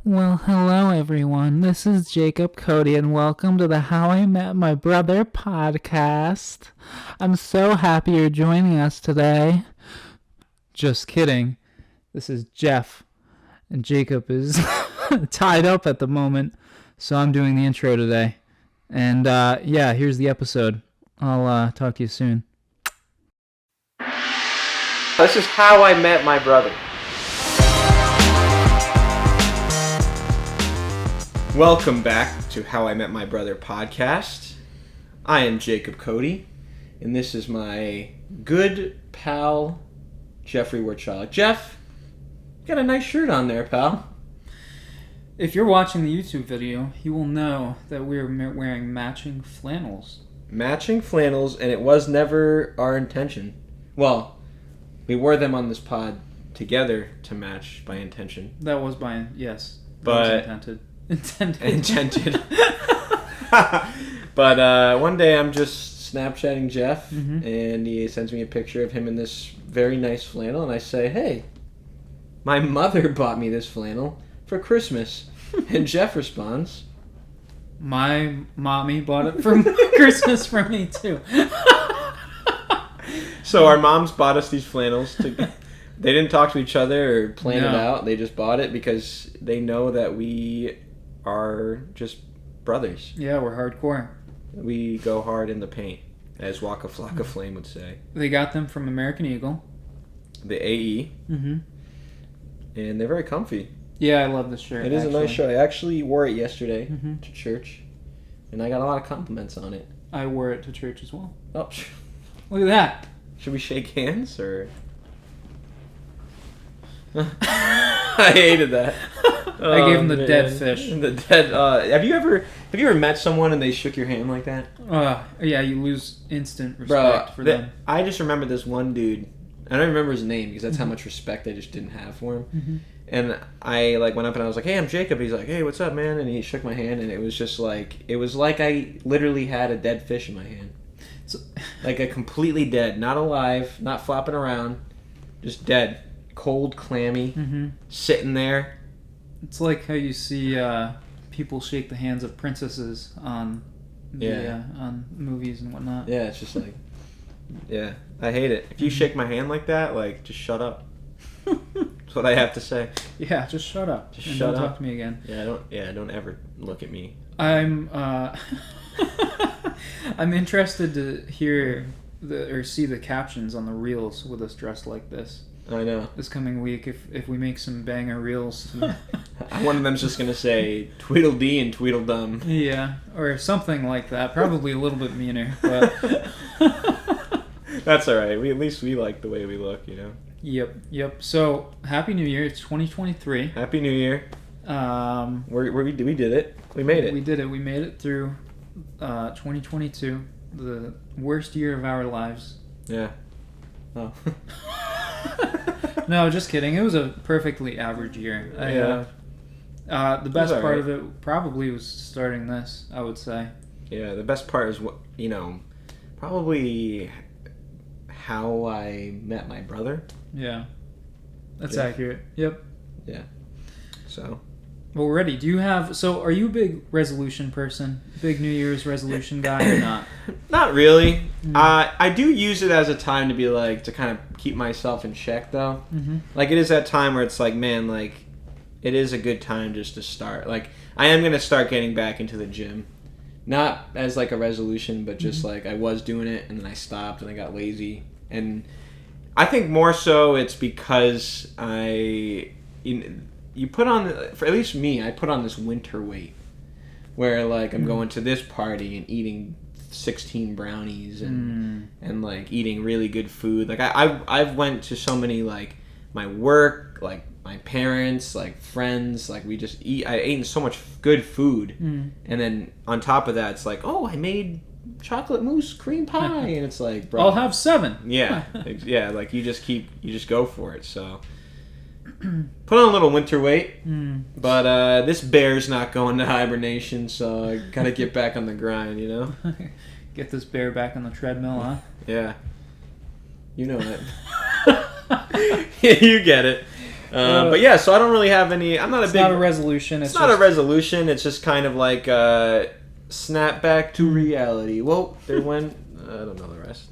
Well, hello everyone. This is Jacob Cody, and welcome to the How I Met My Brother podcast. I'm so happy you're joining us today. Just kidding. This is Jeff, and Jacob is tied up at the moment, so I'm doing the intro today. And here's the episode. I'll talk to you soon. This is How I Met My Brother. Welcome back to How I Met My Brother podcast. I am Jacob Cody, and this is my good pal, Jeffrey Werchild. Jeff, you got a nice shirt on there, pal. If you're watching the YouTube video, you will know that we're wearing matching flannels. Matching flannels, and it was never our intention. Well, we wore them on this pod together to match by intention. That was by, yes. But was intended. But one day I'm just Snapchatting Jeff, and he sends me a picture of him in this very nice flannel, and I say, hey, my mother bought me this flannel for Christmas. And Jeff responds, my mommy bought it for Christmas for me too. So our moms bought us these flannels. They didn't talk to each other or plan it out. They just bought it because they know that we are just brothers. Yeah, we're hardcore. We go hard in the paint, as Waka Flocka Flame would say. They got them from American Eagle. The AE. Mm-hmm. And they're very comfy. Yeah, I love this shirt. It is a nice shirt. I actually wore it yesterday to church, and I got a lot of compliments on it. I wore it to church as well. Oh, look at that. Should we shake hands, or... I hated that. I gave him the dead fish. The dead. Have you ever met someone and they shook your hand like that? Yeah, you lose instant respect for them. I just remember this one dude. I don't remember his name because that's how much respect I just didn't have for him. Mm-hmm. And I went up and I was like, "Hey, I'm Jacob." He's like, "Hey, what's up, man?" And he shook my hand, and it was like I literally had a dead fish in my hand, like a completely dead, not alive, not flopping around, just dead. Cold, clammy, sitting there. It's like how you see people shake the hands of princesses on on movies and whatnot. Yeah, it's just like, yeah, I hate it. If you shake my hand like that, like, just shut up. That's what I have to say. Yeah, just shut up. Just and shut don't up. Talk to me again. Don't ever look at me. I'm I'm interested to hear or see the captions on the reels with us dressed like this. I know. This coming week, if we make some banger reels. One of them's just going to say Tweedledee and Tweedledum. Yeah, or something like that. Probably a little bit meaner, but... That's alright. At least we like the way we look, you know? Yep. So, Happy New Year. It's 2023. Happy New Year. We did it. We made it. We did it. We made it through 2022. The worst year of our lives. Yeah. Oh. No, just kidding. It was a perfectly average year. The best part of it probably was starting this, I would say. Yeah, the best part is, probably how I met my brother. Yeah. That's accurate. Yep. Yeah. So. Well, we're ready. Are you a big resolution person? Big New Year's resolution guy or not? Not really. I do use it as a time to be to kind of keep myself in check, though. Mm-hmm. Like, it is that time where it's like, man, it is a good time just to start. Like, I am going to start getting back into the gym. Not as, a resolution, but just, I was doing it, and then I stopped, and I got lazy. And I think more so it's because you put on, for at least me, I put on this winter weight where I'm going to this party and eating 16 brownies and eating really good food. I've went to so many my work, my parents, friends, we just eat. I ate so much good food, and then on top of that, it's I made chocolate mousse cream pie, and it's bro, I'll have 7. Yeah, yeah. You just go for it. So. Put on a little winter weight, but this bear's not going to hibernation, so I gotta get back on the grind, you know? Get this bear back on the treadmill, huh? Yeah. You know it. Yeah, you get it. But yeah, so I don't really have any. I'm not a It's big. not a resolution. It's not a resolution. It's just kind of like snap back to reality. Whoa, there went. I don't know the rest.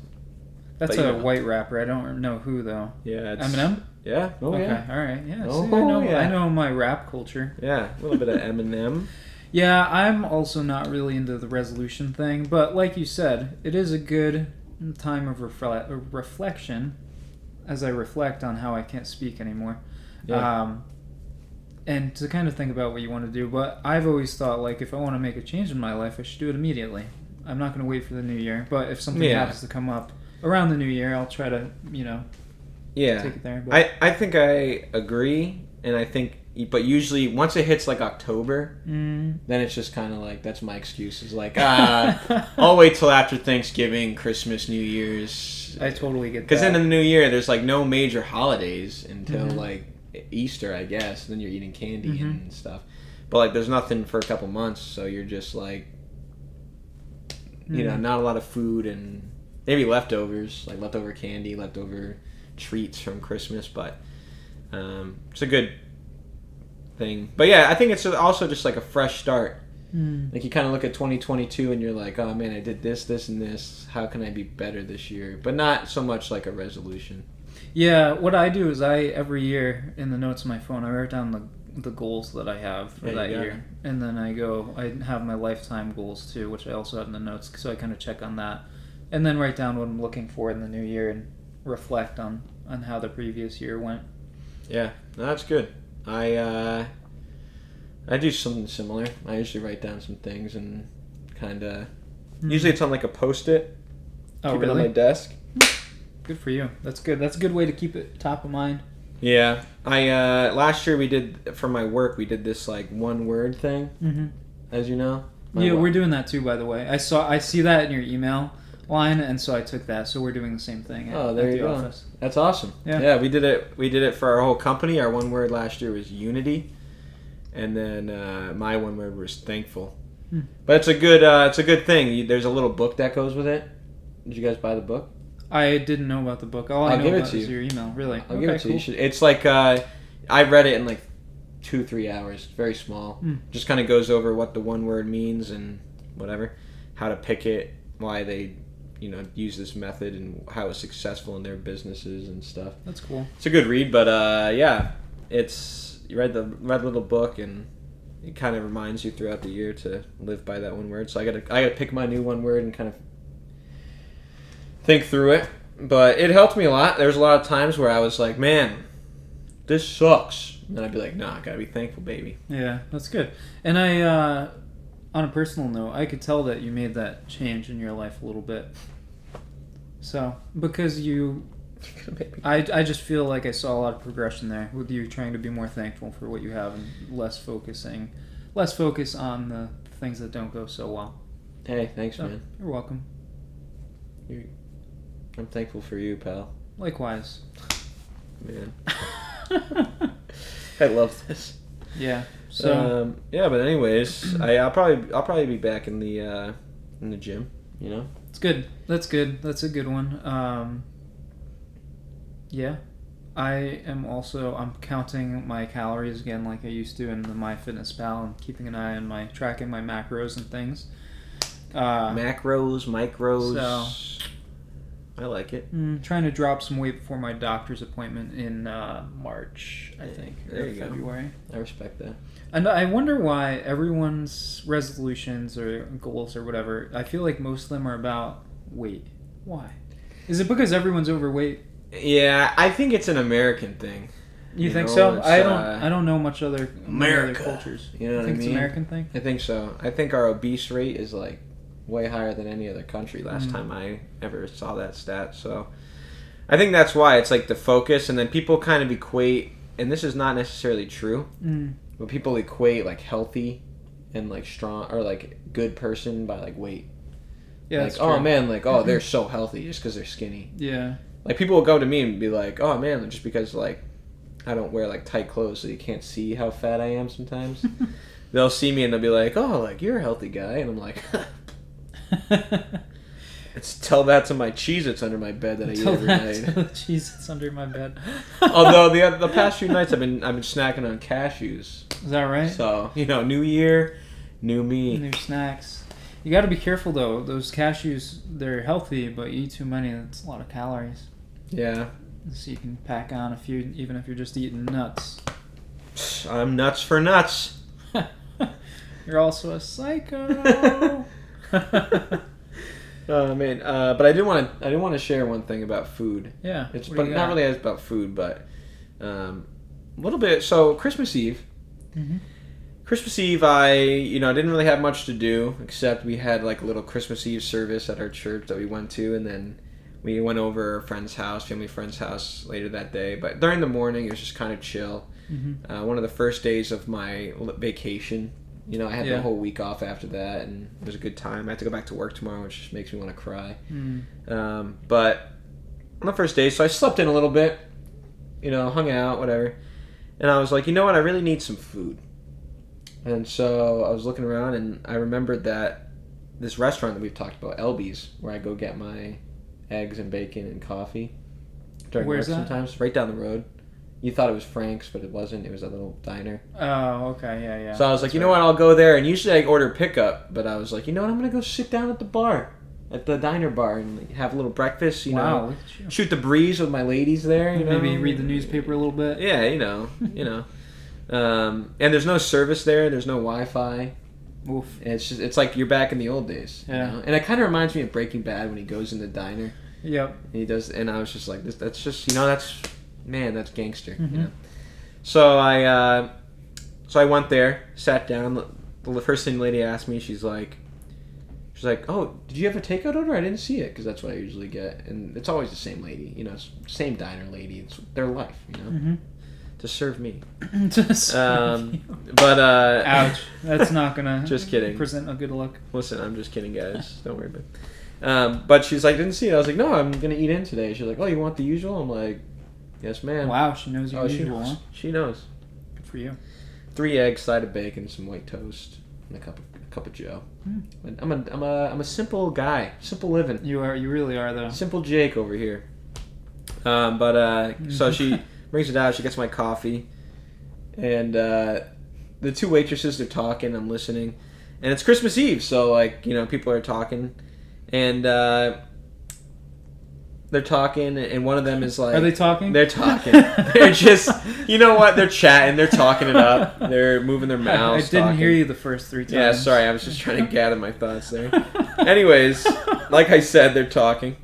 That's But, a you know. white rapper. I don't know who though. Yeah, it's, Eminem. Yeah. Oh Okay. yeah. All right. Yeah. Oh, See, I know. yeah. I know my rap culture. Yeah, a little bit of Eminem. Yeah, I'm also not really into the resolution thing, but like you said, it is a good time of reflection as I reflect on how I can't speak anymore. Yeah. And to kind of think about what you want to do. But I've always thought, like, if I want to make a change in my life, I should do it immediately. I'm not going to wait for the new year. But if something happens to come up around the new year, I'll try to, Yeah. take it there. But I think I agree, and I think, but usually once it hits like October, then it's just kind of like, that's my excuse. Is like, I'll wait till after Thanksgiving, Christmas, New Year's. I totally get that. Because in the new year, there's like no major holidays until like Easter, I guess. Then you're eating candy and stuff. But like, there's nothing for a couple months, so you're just like, not a lot of food and maybe leftovers, like leftover candy, leftover treats from Christmas. But it's a good thing. But yeah, I think it's also just like a fresh start. Like you kind of look at 2022 and you're like, oh man, I did this, this, and this. How can I be better this year? But not so much like a resolution. Yeah, what I do is every year in the notes on my phone, I write down the goals that I have for that year. And then I have my lifetime goals too, which I also have in the notes, so I kind of check on that. And then write down what I'm looking for in the new year and reflect on how the previous year went. Yeah, no, that's good. I do something similar. I usually write down some things and kind of... Usually it's on like a Post-it. Oh, keep really? it on my desk. Good for you. That's good. That's a good way to keep it top of mind. Yeah. Last year we did, for my work, we did this like one word thing, as you know. We're doing that too, by the way. I see that in your email line, and so I took that. So we're doing the same thing at the office. That's awesome. Yeah, we did it for our whole company. Our one word last year was unity, and then my one word was thankful. But it's a good thing. There's a little book that goes with it. Did you guys buy the book? I didn't know about the book. All I know about is your email. Really? I'll give it to you. It's like I read it in like 2-3 hours. Very small. Just kind of goes over what the one word means and whatever, how to pick it, why they use this method and how it's successful in their businesses and stuff. That's cool. It's a good read, but you read the little book and it kind of reminds you throughout the year to live by that one word. So I gotta pick my new one word and kind of think through it. But it helped me a lot. There's a lot of times where I was like, man, this sucks. And then I'd be like, nah, I gotta be thankful, baby. Yeah, that's good. And I on a personal note, I could tell that you made that change in your life a little bit. So, because I just feel like I saw a lot of progression there with you trying to be more thankful for what you have and less focus on the things that don't go so well. Hey, thanks, man. You're welcome. I'm thankful for you, pal. Likewise. Man. I love this. Yeah. So but anyways, I'll probably be back in the gym. It's good. That's good. That's a good one. Yeah. I'm counting my calories again like I used to in the MyFitnessPal and keeping an eye on tracking my macros and things. Macros, micros. So, I like it. Trying to drop some weight before my doctor's appointment in March, I think. There you February. Go. I respect that. And I wonder why everyone's resolutions or goals or whatever, I feel like most of them are about weight. Why? Is it because everyone's overweight? Yeah, I think it's an American thing. You think so? I don't know much other America. Other cultures. You know what I mean? It's an American thing? I think so. I think our obese rate is like way higher than any other country last time I ever saw that stat. So I think that's why it's like the focus, and then people kind of equate, and this is not necessarily true, but people equate like healthy and like strong or like good person by like weight. Yeah, like, oh man, like, oh, they're so healthy just because they're skinny. Yeah. Like, people will go to me and be like, oh man, just because like I don't wear like tight clothes so you can't see how fat I am sometimes. They'll see me and they'll be like, oh, like, you're a healthy guy. And I'm like, Tell that to my Cheez-Its under my bed that I eat every night. To the Cheez-Its under my bed. Although the past few nights I've been snacking on cashews. Is that right? So new year, new me. New snacks. You got to be careful though. Those cashews, they're healthy, but you eat too many, that's a lot of calories. Yeah. So you can pack on a few, even if you're just eating nuts. I'm nuts for nuts. You're also a psycho. Oh man, but I did want to share one thing about food. Yeah. It's but not really about food, but a little bit. So Christmas Eve. Mm-hmm. Christmas Eve, I didn't really have much to do except we had like a little Christmas Eve service at our church that we went to, and then we went over our family friend's house later that day. But during the morning, it was just kind of chill. Mm-hmm. One of the first days of my vacation. I had the whole week off after that, and it was a good time. I have to go back to work tomorrow, which just makes me want to cry. Mm. But on the first day, so I slept in a little bit, hung out, whatever. And I was like, you know what? I really need some food. And so I was looking around, and I remembered that this restaurant that we've talked about, Elby's, where I go get my eggs and bacon and coffee during work sometimes, right down the road. You thought it was Frank's, but it wasn't. It was a little diner. Oh, okay, yeah. So I was like, you know what? I'll go there. And usually I order pickup, but I was like, you know what? I'm going to go sit down at the bar, at the diner bar, and have a little breakfast, Wow, shoot the breeze with my ladies there, Maybe read the newspaper a little bit. Yeah, and there's no service there. There's no Wi-Fi. Oof. It's like you're back in the old days. Yeah. And it kind of reminds me of Breaking Bad when he goes in the diner. Yep. And he does, and I was just like, that's just, that's gangster. Mm-hmm. So I went there, sat down. The first thing the lady asked me, she's like, oh, did you have a takeout order? I didn't see it, because that's what I usually get, and it's always the same lady, same diner lady. It's their life, Mm-hmm. to serve me. But ouch, that's not gonna just kidding. Present a good look. Listen, I'm just kidding, guys. Don't worry about it. But she's like, didn't see it. I was like, no, I'm gonna eat in today. She's like, oh, you want the usual? I'm like, yes, ma'am. Wow, she knows your usual. Huh? She knows. Good for you. 3 eggs, side of bacon, some white toast, and a cup of Joe. I'm a simple guy, simple living. You really are though. Simple Jake over here. So she brings it out. She gets my coffee, and the 2 waitresses, they're talking. I'm listening, and it's Christmas Eve, so people are talking, and they're talking, and one of them is like... Are they talking? They're talking. They're just... You know what? They're chatting. They're talking it up. They're moving their mouths. I didn't hear you the first 3 times. Yeah, sorry. I was just trying to gather my thoughts there. Anyways, like I said, they're talking.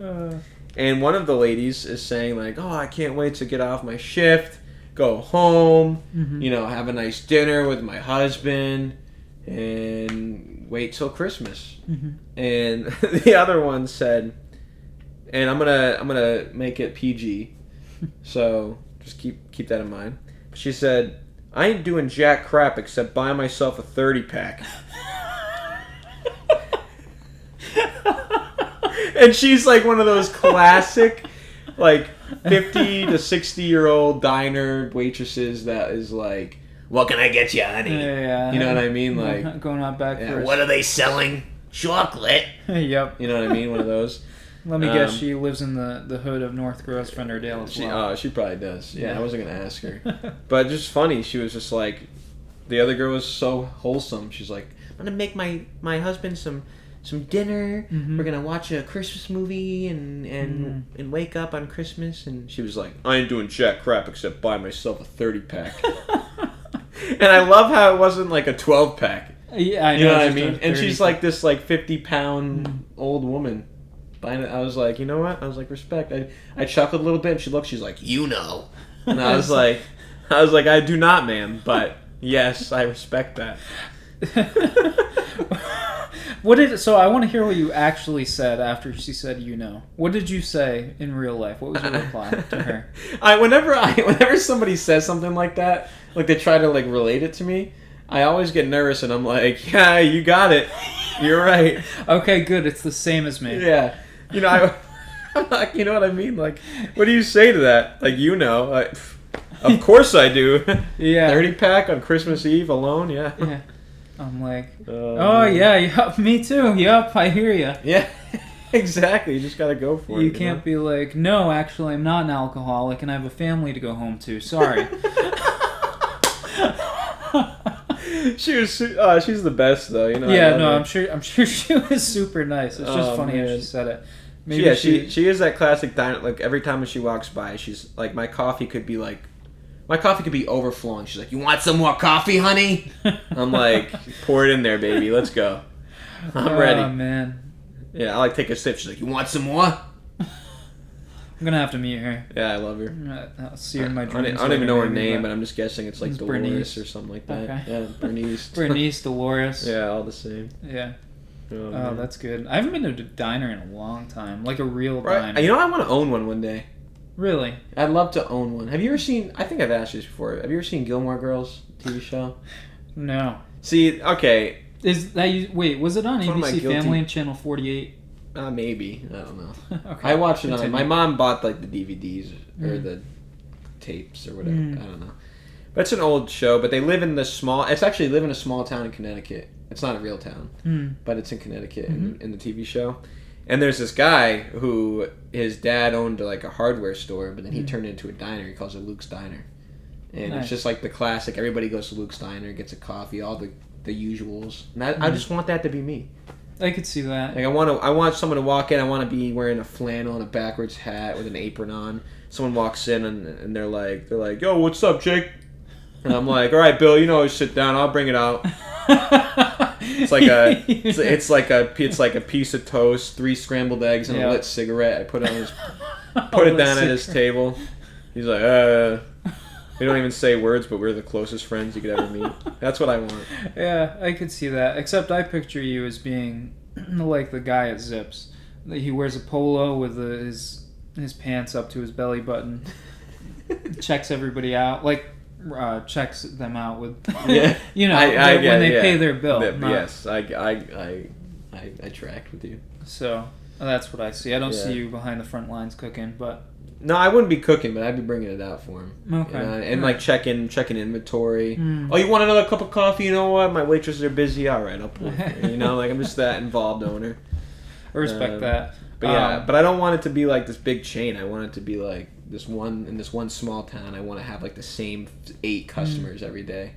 And one of the ladies is saying, like, oh, I can't wait to get off my shift, go home, have a nice dinner with my husband, and wait till Christmas. Mm-hmm. And the other one said... And I'm gonna make it PG, so just keep that in mind. But she said, I ain't doing jack crap except buy myself a 30-pack. And she's like one of those classic, like 50 to 60-year-old diner waitresses that is like, what can I get you, honey? Yeah. You know what I mean? Like going out back first. What are they selling? Chocolate. Yep. You know what I mean? One of those. Let me guess, she lives in the hood of North Gross Fenderdale as well. Oh, she probably does. Yeah, I wasn't going to ask her. But just funny, she was just like, the other girl was so wholesome. She's like, I'm going to make my husband some dinner. Mm-hmm. We're going to watch a Christmas movie and wake up on Christmas. And she was like, I ain't doing jack crap except buy myself a 30-pack. And I love how it wasn't like a 12-pack. Yeah, I know. You know what I mean? And she's like this like 50-pound old woman. I was like, you know what? I was like, respect. I chuckled a little bit, and she looked. She's like, you know, and I was like, I do not, ma'am, but yes, I respect that. So I want to hear what you actually said after she said, you know. What did you say in real life? What was your reply to her? Whenever somebody says something like that, like they try to like relate it to me, I always get nervous, and I'm like, yeah, you got it. You're right. Okay, good. It's the same as me. Yeah. I'm like, you know what I mean? Like, what do you say to that? Like, of course I do. Yeah. 30-pack on Christmas Eve alone, yeah. Yeah. I'm like, oh, yeah, yep, me too. Yep, I hear you. Yeah. Exactly. You just gotta go for it. You can't be like, no, actually, I'm not an alcoholic, and I have a family to go home to. Sorry. She's the best though. You know. Yeah, no, I'm sure she was super nice. It's just funny how she said it. Maybe she is that classic diner. Like every time when she walks by, she's like, my coffee could be overflowing. She's like, you want some more coffee, honey? I'm like, pour it in there, baby. Let's go. I'm ready. Oh man. Yeah, I like take a sip. She's like, you want some more? I'm gonna have to meet her. Yeah, I love her. I'll see her in my dreams. I don't even know her name, but I'm just guessing it's like It's Dolores Bernice. or something like that. Okay. Yeah, Bernice. Bernice, Dolores. Yeah, all the same. Yeah. Oh, that's good. I haven't been to a diner in a long time. Like a real diner. You know, I want to own one day. Really? I'd love to own one. Have you ever seen... I think I've asked you this before. Have you ever seen Gilmore Girls TV show? No. See, okay. Wait, was it on One of my ABC guilty- Family and Channel 48? Maybe. I don't know. Okay. I watched it on... Continue. My mom bought like the DVDs or the tapes or whatever. I don't know. But it's an old show, but they live in the small... It's actually live in a small town in Connecticut. It's not a real town, but it's in Connecticut in the TV show. And there's this guy who his dad owned like a hardware store, but then he turned it into a diner. He calls it Luke's Diner. And Nice. it's just like the classic. Everybody goes to Luke's Diner, gets a coffee, all the usuals. And I just want that to be me. I could see that. Like I want someone to walk in. I want to be wearing a flannel and a backwards hat with an apron on. Someone walks in and they're like, yo, what's up, Jake? And I'm like, all right, Bill, you know, sit down. I'll bring it out. It's like a piece of toast, 3 scrambled eggs, and a lit cigarette. I put it down at his table. He's like, we don't even say words, but we're the closest friends you could ever meet. That's what I want. Yeah, I could see that. Except I picture you as being like the guy at Zips. He wears a polo with his pants up to his belly button. Checks everybody out, checks them out with, you know, when they pay their bill. Yes, I tracked with you. So that's what I see. I don't see you behind the front lines cooking, but no, I wouldn't be cooking, but I'd be bringing it out for him. Okay, you know, and like checking inventory. Oh, you want another cup of coffee? You know what? My waitresses are busy. All right, I'll pull it for you. You know, like I'm just that involved owner. I respect that. But but I don't want it to be like this big chain. I want it to be like this one small town. I want to have like the same 8 customers every day.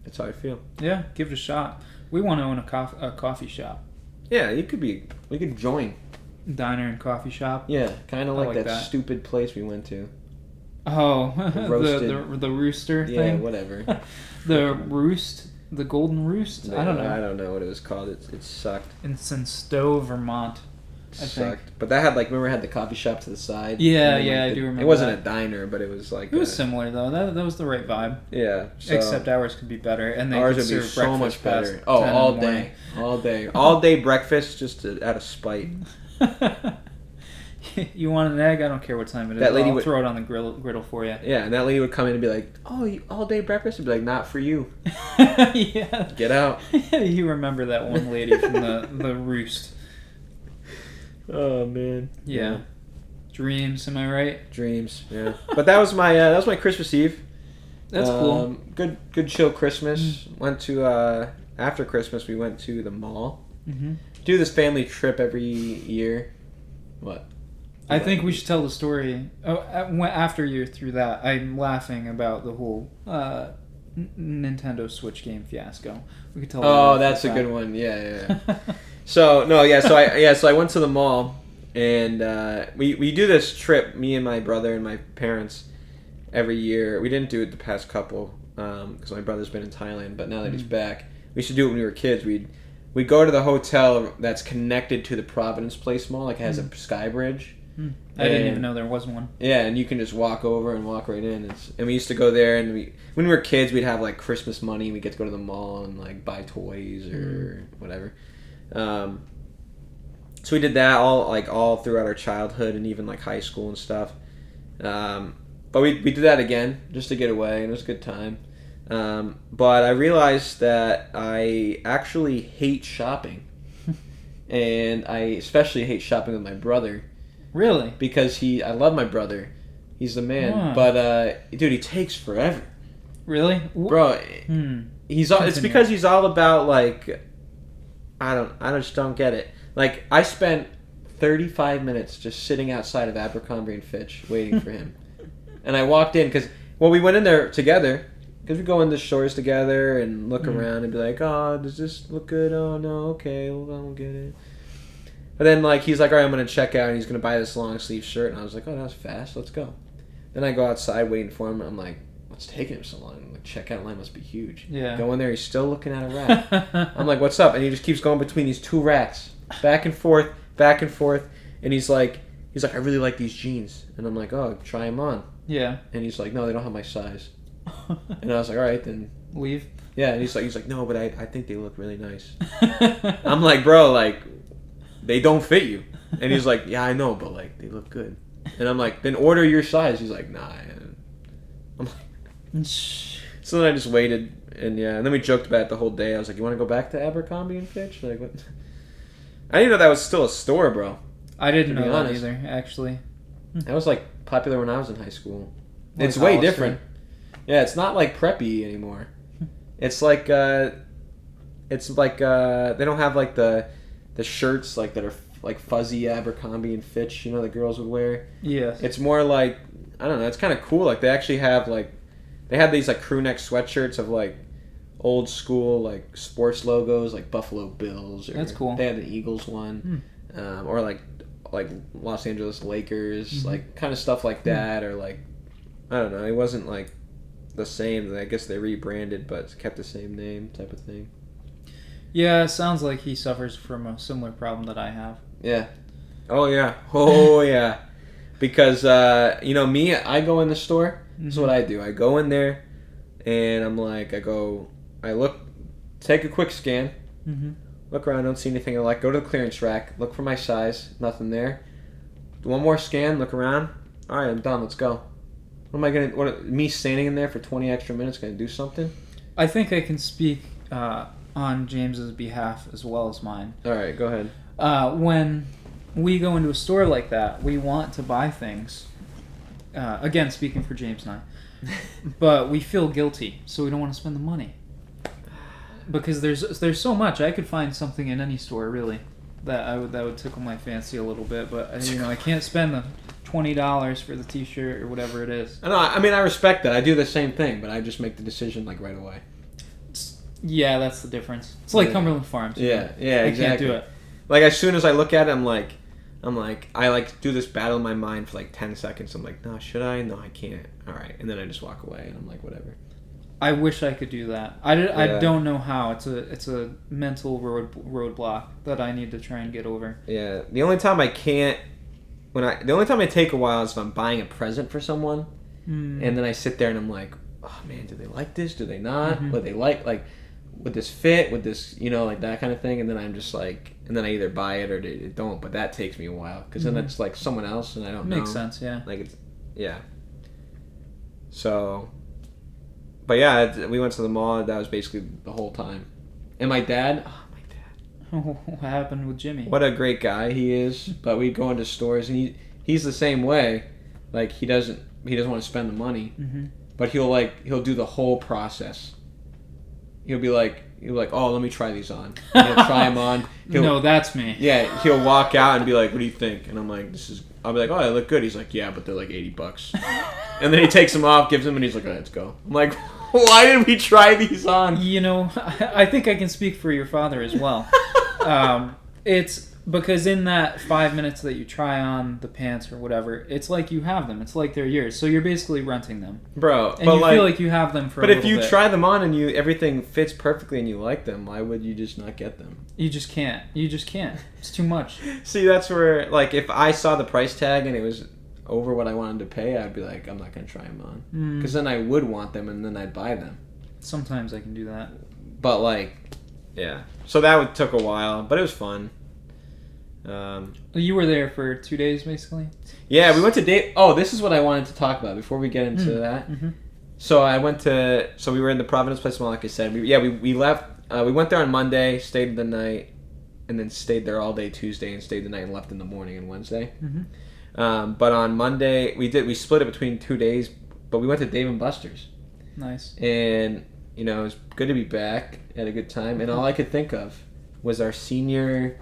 That's how I feel. Yeah, give it a shot. We want to own a coffee shop. Yeah, we could join. Diner and coffee shop. Yeah, kind of like that stupid place we went to. Oh, the rooster thing. Yeah, whatever. The Golden Roost. I don't know. I don't know what it was called. It sucked. It's in Stowe, Vermont. I think. But that had remember it had the coffee shop to the side. Yeah, I do remember. It wasn't a diner, but it was like. It was similar though. That was the right vibe. Yeah. Except ours could be better, and ours would be so much better. Oh, all day breakfast, just out of spite. You want an egg? I don't care what time it is. I'll throw it on the griddle for you. Yeah, and that lady would come in and be like, "Oh, all day breakfast?" I'd be like, "Not for you." Yeah. Get out. You remember that one lady from the Roost? Oh man. Yeah. Dreams, am I right? Dreams. Yeah. But that was my Christmas Eve. That's cool. Good chill Christmas. Went to after Christmas we went to the mall. Do this family trip every year. What? I think we should tell the story. Oh, after you're through that, I'm laughing about the whole Nintendo Switch game fiasco. We could tell. Oh, that's a good one. Yeah. So I went to the mall, and we do this trip. Me and my brother and my parents every year. We didn't do it the past couple because my brother's been in Thailand, but now that he's back, we should do it when we were kids. We'd go to the hotel that's connected to the Providence Place Mall, like it has a sky bridge. I didn't even know there was one. Yeah, and you can just walk over and walk right in. And we used to go there, and when we were kids, we'd have like Christmas money, and we'd get to go to the mall and like buy toys or whatever. So we did that all throughout our childhood and even like high school and stuff. But we did that again just to get away, and it was a good time. But I realized that I actually hate shopping, and I especially hate shopping with my brother. Really? Because I love my brother. He's the man. But dude, he takes forever. Really? Bro, it's because he's all about like I just don't get it. Like, I spent 35 minutes just sitting outside of Abercrombie and Fitch waiting for him. And I walked in because, we went in there together because we go in the stores together and look around and be like, oh, does this look good? Oh, no, okay, well, we'll get it. But then, like, he's like, all right, I'm going to check out, and he's going to buy this long sleeve shirt. And I was like, oh, that was fast. Let's go. Then I go outside waiting for him, and I'm like, what's taking him so long? The checkout line must be huge. Yeah. Go in there, he's still looking at a rack. I'm like, what's up? And he just keeps going between these two racks, back and forth, and he's like, I really like these jeans. And I'm like, oh, try them on. Yeah. And he's like, no, they don't have my size. And I was like, all right, then leave. Yeah. And he's like, no, but I think they look really nice. I'm like, bro, like, they don't fit you. And he's like, yeah, I know, but like, they look good. And I'm like, then order your size. He's like, nah. I'm like, so then I just waited, and then we joked about it the whole day. I was like, you want to go back to Abercrombie and Fitch? Like, what? I didn't know that was still a store, bro. I didn't know that either, actually. That was like popular when I was in high school. Like it's way different. Yeah, it's not like preppy anymore. It's like they don't have like the shirts like that are like fuzzy Abercrombie and Fitch, the girls would wear. Yes. It's more like, I don't know, it's kind of cool. Like, they actually have like, they have these like crew neck sweatshirts of like old school like sports logos, like Buffalo Bills. Or that's cool. They had the Eagles one, or like Los Angeles Lakers, like kind of stuff like that, or like, I don't know. It wasn't like the same. I guess they rebranded, but kept the same name, type of thing. Yeah, it sounds like he suffers from a similar problem that I have. Yeah. Oh yeah. Oh yeah. Because me, I go in the store. This is what I do. I go in there, and I'm like, I look, take a quick scan, look around, don't see anything I like. Go to the clearance rack, look for my size, nothing there. Do one more scan, look around. All right, I'm done. Let's go. What am I gonna? Me standing in there for 20 extra minutes gonna do something? I think I can speak on James's behalf as well as mine. All right, go ahead. When we go into a store like that, we want to buy things. Again, speaking for James and I, but we feel guilty, so we don't want to spend the money because there's so much. I could find something in any store really that would tickle my fancy a little bit, but I can't spend the $20 for the T-shirt or whatever it is. I mean, I respect that. I do the same thing, but I just make the decision like right away. Yeah, that's the difference. It's like Cumberland Farms. Yeah, exactly. I can't do it. Like, as soon as I look at it, I'm like, I like do this battle in my mind for like 10 seconds. I'm like, no, should I? No, I can't. All right, and then I just walk away, and I'm like, whatever. I wish I could do that. I don't know how. It's a mental roadblock that I need to try and get over. Yeah, the only time I can't, the only time I take a while is if I'm buying a present for someone, and then I sit there and I'm like, oh man, do they like this? Do they not? What they like? Would this fit? Would this, like that kind of thing? And then I'm just like, and then I either buy it or it don't. But that takes me a while because then it's like someone else and I don't know. Makes sense, yeah. Like it's, yeah. So, but yeah, we went to the mall. That was basically the whole time. And my dad. What happened with Jimmy? What a great guy he is. But we go into stores and he's the same way. Like he doesn't want to spend the money, but he'll do the whole process. He'll be like, oh, let me try these on. And he'll try them on. No, that's me. Yeah, he'll walk out and be like, what do you think? And I'm like, I'll be like, oh, they look good. He's like, yeah, but they're like $80. And then he takes them off, gives them, and he's like, all right, let's go. I'm like, why did we try these on? I think I can speak for your father as well. It's because in that 5 minutes that you try on the pants or whatever, it's like you have them. It's like they're yours. So you're basically renting them. Bro. And you feel like you have them for a little bit. But if you try them on and everything fits perfectly and you like them, why would you just not get them? You just can't. It's too much. See, that's where, like, if I saw the price tag and it was over what I wanted to pay, I'd be like, I'm not going to try them on. Because then I would want them and then I'd buy them. Sometimes I can do that. But, like, yeah. So that took a while, but it was fun. You were there for 2 days, basically? Yeah, we went to Dave. Oh, this is what I wanted to talk about before we get into that. So we were in the Providence Place Mall, like I said. We left. We went there on Monday, stayed the night, and then stayed there all day Tuesday and stayed the night and left in the morning on Wednesday. But on Monday, we split it between 2 days, but we went to Dave & Buster's. Nice. And, it was good to be back. Had a good time. And all I could think of was our senior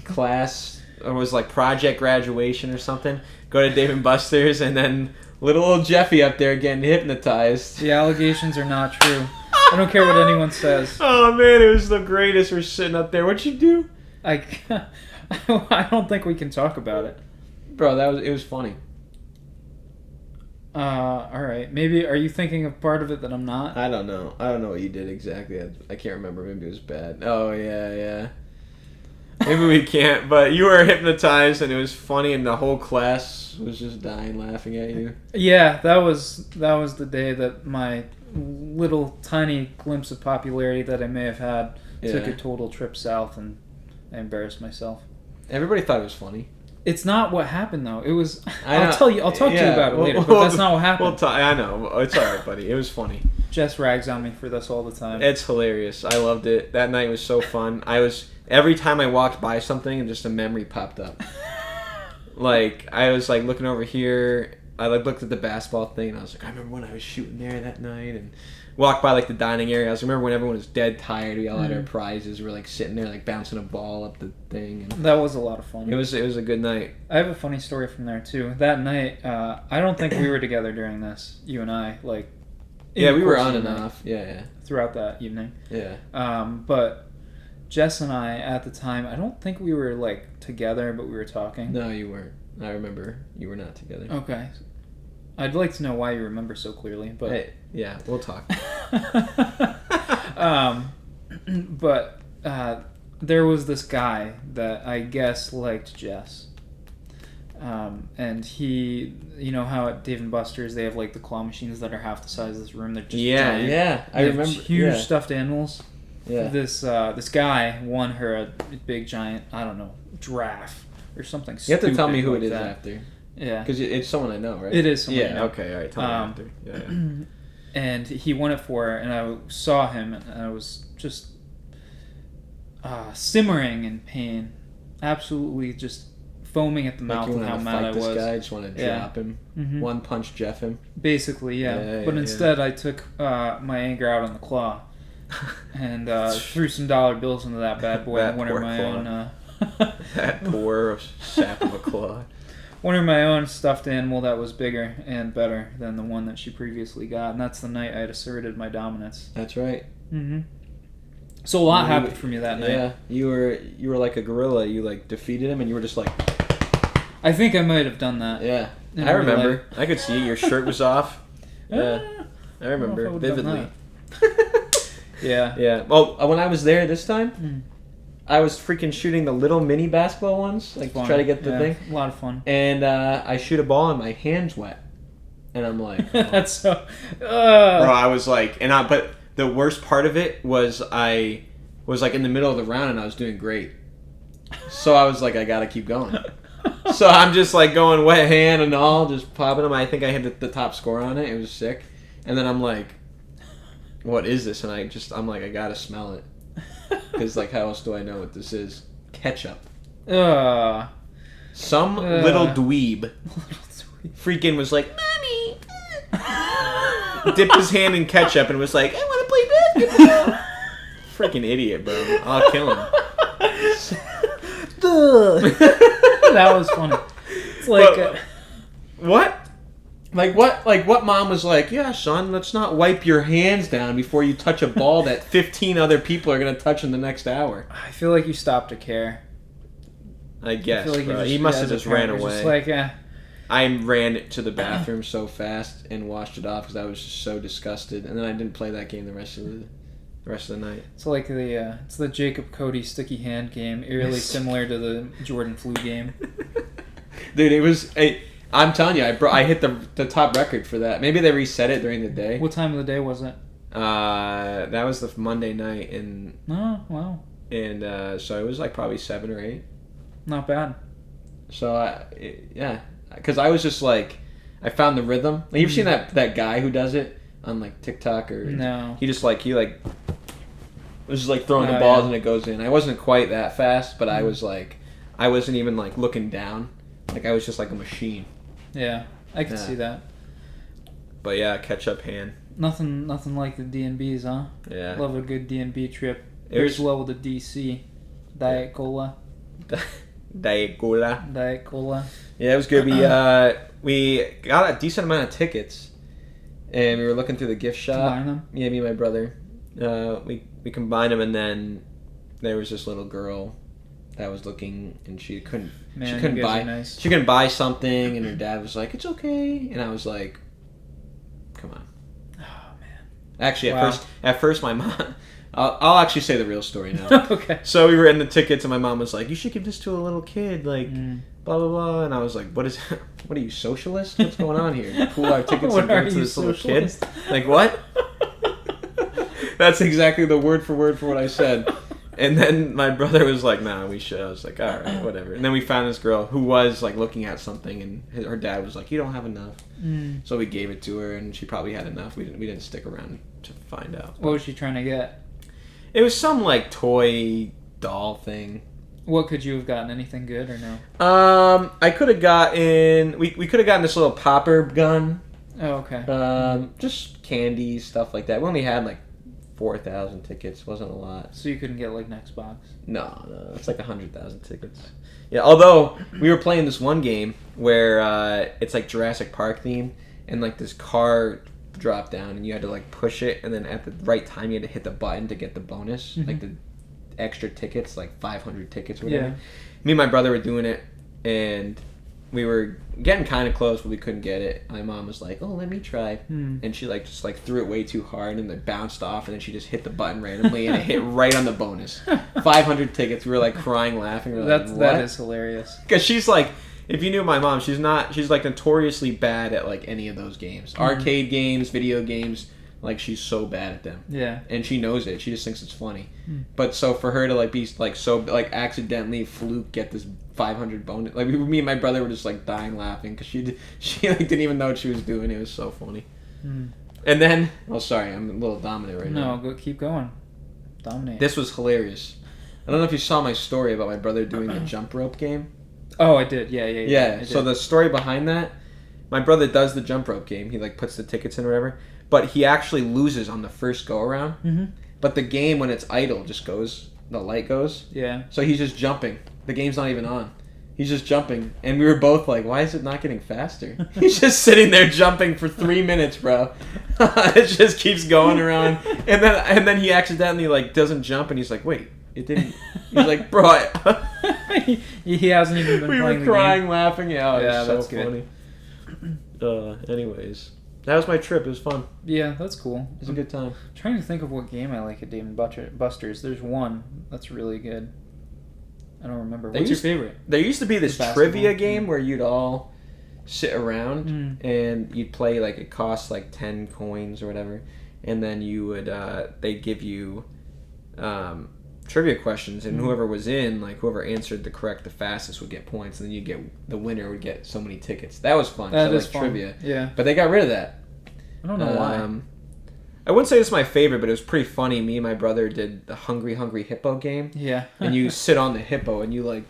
class, or was like project graduation or something. Go to Dave and Buster's, and then little old Jeffy up there getting hypnotized. The allegations are not true. I don't care what anyone says. Oh man, it was the greatest. We're sitting up there. What'd you do? I don't think we can talk about it. Bro, it was funny. All right. Maybe, are you thinking of part of it that I'm not? I don't know. I don't know what you did exactly. I can't remember. Maybe it was bad. Oh, yeah. Maybe we can't, but you were hypnotized and it was funny and the whole class was just dying laughing at you. Yeah, that was the day that my little tiny glimpse of popularity that I may have had took a total trip south and I embarrassed myself. Everybody thought it was funny. It's not what happened though. It was. I'll talk to you about it later. But that's not what happened. I know. It's all right, buddy. It was funny. Jess rags on me for this all the time. It's hilarious. I loved it. That night was so fun. Every time I walked by something, and just a memory popped up. Like I was like looking over here. I like looked at the basketball thing, and I was like, I remember when I was shooting there that night, and walked by like the dining area. I remember when everyone was dead tired. We all had our prizes. We were like sitting there like bouncing a ball up the thing. And that was a lot of fun. It was a good night. I have a funny story from there too. That night, I don't think we were together during this. You and I, like. Yeah, we were on and off. Yeah. Throughout that evening. Yeah. But Jess and I at the time, I don't think we were like together, but we were talking. No, you weren't. I remember you were not together. Okay. I'd like to know why you remember so clearly, but yeah, we'll talk. But there was this guy that I guess liked Jess, and he, you know how at Dave and Buster's they have like the claw machines that are half the size of this room. They're just giant. Yeah, I remember huge stuffed animals. Yeah. This guy won her a big giant, I don't know, giraffe or something. You have to tell me who like it is that. after. Yeah. Because it's someone I know, right? It is someone I know. Okay, all right. Tell me after. Yeah. And he won it for her, and I saw him, and I was just simmering in pain. Absolutely just foaming at the mouth with how mad I was. This guy, I just want to drop him. Mm-hmm. One punch Jeff him. Basically, yeah. But instead I took my anger out on the claw and threw some dollar bills into that bad boy and won her my own... that poor sap of a claw. One of my own stuffed animal that was bigger and better than the one that she previously got, and that's the night I had asserted my dominance. That's right. Mm-hmm. So a lot happened for me that night. Yeah, you were like a gorilla. You like defeated him, and you were just like. I think I might have done that. Yeah, I remember. I could see your shirt was off. Yeah, I remember vividly. Yeah. Yeah. Well, when I was there this time. I was freaking shooting the little mini basketball ones, like to try to get the thing. A lot of fun. And I shoot a ball and my hand's wet, and I'm like, oh. That's so. Bro, I was like, but the worst part of it was I was like in the middle of the round and I was doing great, so I was like, I gotta keep going. So I'm just like going wet hand and all, just popping them. I think I hit the top score on it. It was sick, and then I'm like, what is this? And I'm like, I gotta smell it. Because, like, how else do I know what this is? Ketchup. Some little dweeb freaking was like, Mommy! Dipped his hand in ketchup and was like, I want to play basketball! Freaking idiot, bro. I'll kill him. That was funny. It's like... what? What mom was like, yeah, son, let's not wipe your hands down before you touch a ball that 15 other people are going to touch in the next hour. I feel like you stopped to care. I guess, bro. He must have just ran away. Just like, I ran to the bathroom so fast and washed it off because I was just so disgusted. And then I didn't play that game the rest of the night. It's like it's the Jacob Cody sticky hand game, eerily similar to the Jordan flu game. Dude, it was... I'm telling you, I hit the top record for that. Maybe they reset it during the day. What time of the day was it? That was the Monday night, and oh wow. And so it was like probably 7 or 8. Not bad. So because I was just like, I found the rhythm. Like, you've seen that guy who does it on like TikTok or no? He was just like throwing the balls and it goes in. I wasn't quite that fast, but I was like, I wasn't even like looking down. Like I was just like a machine. Yeah, I can see that. But yeah, ketchup hand. Nothing like the D&Bs, huh? Yeah. Love a good D&B trip. As well with the DC. Diet Cola. Diet Cola. Diet Cola. Yeah, it was good. We got a decent amount of tickets, and we were looking through the gift shop. Combine them? Yeah, me and my brother. We combined them, and then there was this little girl that was looking, and she couldn't buy. Nice. She couldn't buy something, and her dad was like, "It's okay," and I was like, "Come on." Oh man. Actually, at first, my mom. I'll actually say the real story now. Okay. So we were in the tickets, and my mom was like, "You should give this to a little kid, like, blah blah blah." And I was like, "What is? What are you, socialist? What's going on here? You pull our tickets and give it to this little kid? Like what?" That's exactly the word for what I said. And then my brother was like, "Nah, we should." I was like, "All right, whatever." And then we found this girl who was like looking at something, and her dad was like, "You don't have enough." So we gave it to her, and she probably had enough. We didn't stick around to find out. What was she trying to get? It was some like toy doll thing. What could you have gotten? Anything good or no? I could have gotten. We could have gotten this little popper gun. Oh, okay. Just candy, stuff like that. We only had like 4,000 tickets. Wasn't a lot. So you couldn't get like an Xbox? No, it's like 100,000 tickets. Yeah, although we were playing this one game where it's like Jurassic Park theme, and like this car dropped down, and you had to like push it, and then at the right time you had to hit the button to get the bonus, like the extra tickets, like 500 tickets or whatever. Yeah. Me and my brother were doing it, and we were getting kind of close, but we couldn't get it. My mom was like, "Oh, let me try," and she like just like threw it way too hard, and it bounced off, and then she just hit the button randomly, and it hit right on the bonus. 500 tickets. We were like crying, laughing. We were like, That is hilarious. Because she's like, if you knew my mom, she's like notoriously bad at like any of those games, arcade games, video games. Like she's so bad at them. Yeah. And she knows it. She just thinks it's funny. But so for her to like be like so like accidentally fluke get this 500 bonus, like me and my brother were just like dying laughing because she like didn't even know what she was doing. It was so funny. And then sorry, I'm a little dominant right now. No, keep going. Dominate. This was hilarious. I don't know if you saw my story about my brother doing the jump rope game. Oh, I did. Yeah. Yeah. So the story behind that, my brother does the jump rope game. He like puts the tickets in or whatever, but he actually loses on the first go around. But the game, when it's idle, just goes. The light goes. Yeah. So he's just jumping. The game's not even on. He's just jumping, and we were both like, "Why is it not getting faster?" He's just sitting there jumping for 3 minutes, bro. It just keeps going around, and then he accidentally like doesn't jump, and he's like, "Wait, it didn't." He's like, "Bro." He hasn't even been we playing were the crying, game. laughing. Yeah, it was so that's funny. Anyways, that was my trip. It was fun. Yeah, that's cool. It was a good time. I'm trying to think of what game I like at Dave and Buster's. There's one that's really good. I don't remember. What's your favorite? There used to be this trivia game where you'd all sit around and you'd play, like, it costs like 10 coins or whatever, and then you would they'd give you trivia questions, and whoever was in, like, whoever answered the fastest would get points, and then the winner would get so many tickets. That was fun. That is like fun. Trivia. Yeah. But they got rid of that. I don't know why. I wouldn't say it's my favorite, but it was pretty funny. Me and my brother did the Hungry Hungry Hippo game. Yeah. And you sit on the hippo and you like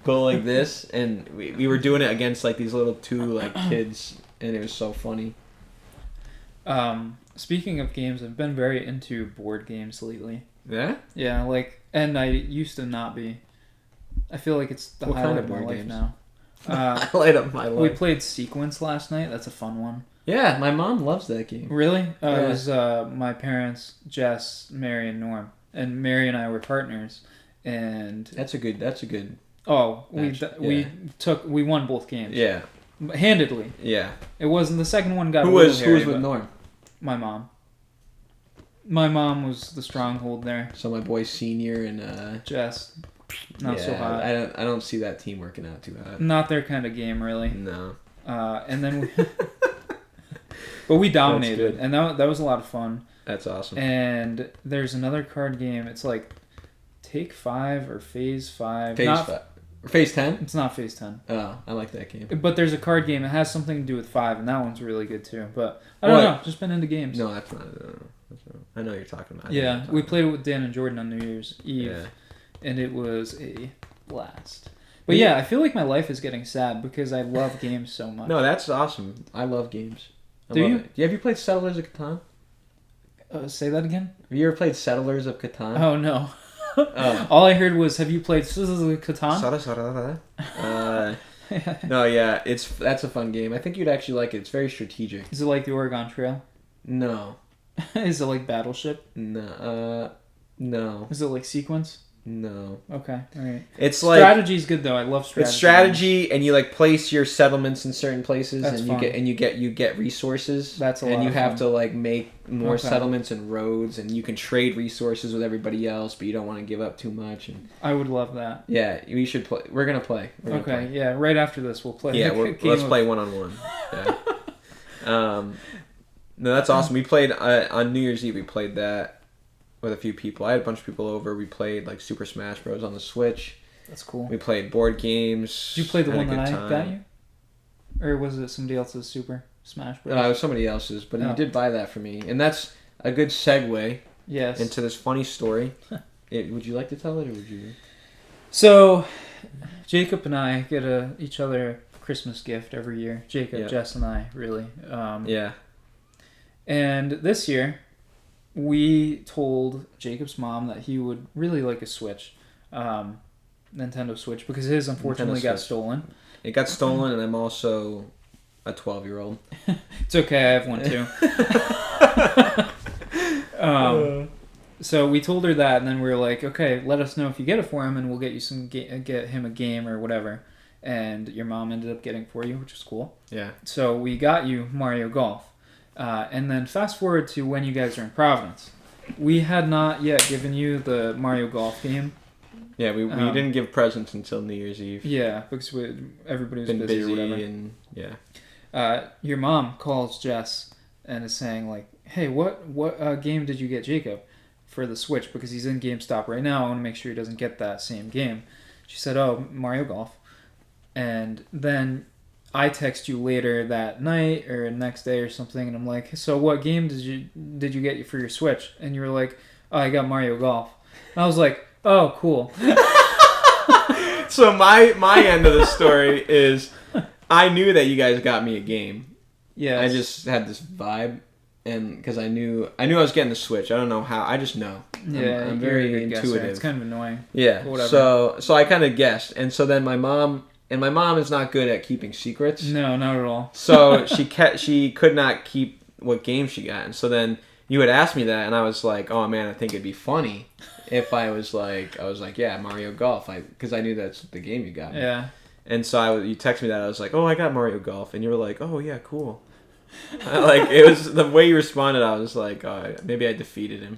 go like this, and we were doing it against like these little two like kids, and it was so funny. Speaking of games, I've been very into board games lately. Yeah? Yeah, like, and I used to not be. I feel like it's the highlight of my life now. Highlight of my life. We played Sequence last night. That's a fun one. Yeah, my mom loves that game. Really? It was my parents, Jess, Mary, and Norm. And Mary and I were partners. And That's a good. Oh, match. we won both games. Yeah. Handedly. Yeah. It wasn't the second one got Who a little was hairy, with but Norm? My mom. My mom was the stronghold there. So my boy Senior and Jess. Not so hot. I don't see that team working out too hot. Not their kind of game, really. No. And then but we dominated, and that was a lot of fun. That's awesome. And there's another card game. It's like Take 5 or Phase 5. Phase 10? It's not Phase 10. Oh, I like that game. But there's a card game. It has something to do with 5, and that one's really good too. But I don't know. Just been into games. No, that's not. I know what you're talking about. Yeah, we played it with Dan and Jordan on New Year's Eve, and it was a blast. But yeah, I feel like my life is getting sad because I love games so much. No, that's awesome. I love games. Do you? Have you played Settlers of Catan? Say that again? Have you ever played Settlers of Catan? Oh, no. All I heard was, have you played Catan? No, yeah, that's a fun game. I think you'd actually like it. It's very strategic. Is it like the Oregon Trail? No. Is it like Battleship? No. No. Is it like Sequence? No. Okay, all right. It's like strategy's good though. I love strategy. It's strategy, and you like place your settlements in certain places, That's and fun. you get resources. That's a lot and you of have fun. to like make more Okay. settlements and roads, and you can trade resources with everybody else, but you don't want to give up too much. And I would love that. yeah, we should play. We're gonna play. Okay, yeah. Right after this, we'll play. Yeah, let's play 1-on-1. Yeah. No, that's awesome. We played on New Year's Eve. We played that with a few people. I had a bunch of people over. We played like Super Smash Bros. On the Switch. That's cool. We played board games. Did you play the had a one that good I got time. you? Or was it somebody else's Super Smash Bros? It was somebody else's, but Oh. you did buy that for me. And that's a good segue Yes. into this funny story. Would you like to tell it, or would you? So, Jacob and I get each other a Christmas gift every year. Jacob, Yeah. Jess, and I, really. Yeah. And this year, we told Jacob's mom that he would really like a Switch. Nintendo Switch, because his unfortunately got Switch. stolen. It got stolen, and I'm also a 12-year-old. It's okay, I have one too. So we told her that, and then we were like, okay, let us know if you get it for him, and we'll get you get him a game or whatever. And your mom ended up getting it for you, which is cool. Yeah. So we got you Mario Golf. And then fast forward to when you guys are in Providence. We had not yet given you the Mario Golf game. Yeah, we didn't give presents until New Year's Eve. Yeah, because everybody was Been busy busy or whatever. and yeah. Your mom calls Jess and is saying like, "Hey, what game did you get Jacob for the Switch? Because he's in GameStop right now. I want to make sure he doesn't get that same game." She said, "Oh, Mario Golf." And then I text you later that night or next day or something, and I'm like, "So what game did you get for your Switch?" And you were like, "Oh, I got Mario Golf." And I was like, "Oh, cool." So my end of the story is, I knew that you guys got me a game. Yeah. I just had this vibe, and because I knew I was getting the Switch. I don't know how. I just know. Yeah, I'm you're very a good guesser. intuitive. It's kind of annoying. Yeah. But whatever. So I kind of guessed, and so then my mom is not good at keeping secrets. No, not at all. So she could not keep what game she got, and so then you had asked me that, and I was like, oh man, I think it'd be funny if I was like, yeah, Mario Golf, because I knew that's the game you got me. Yeah. And so you texted me that, I was like, oh, I got Mario Golf, and you were like, oh yeah, cool. Like, it was the way you responded. I was like, oh, maybe I defeated him.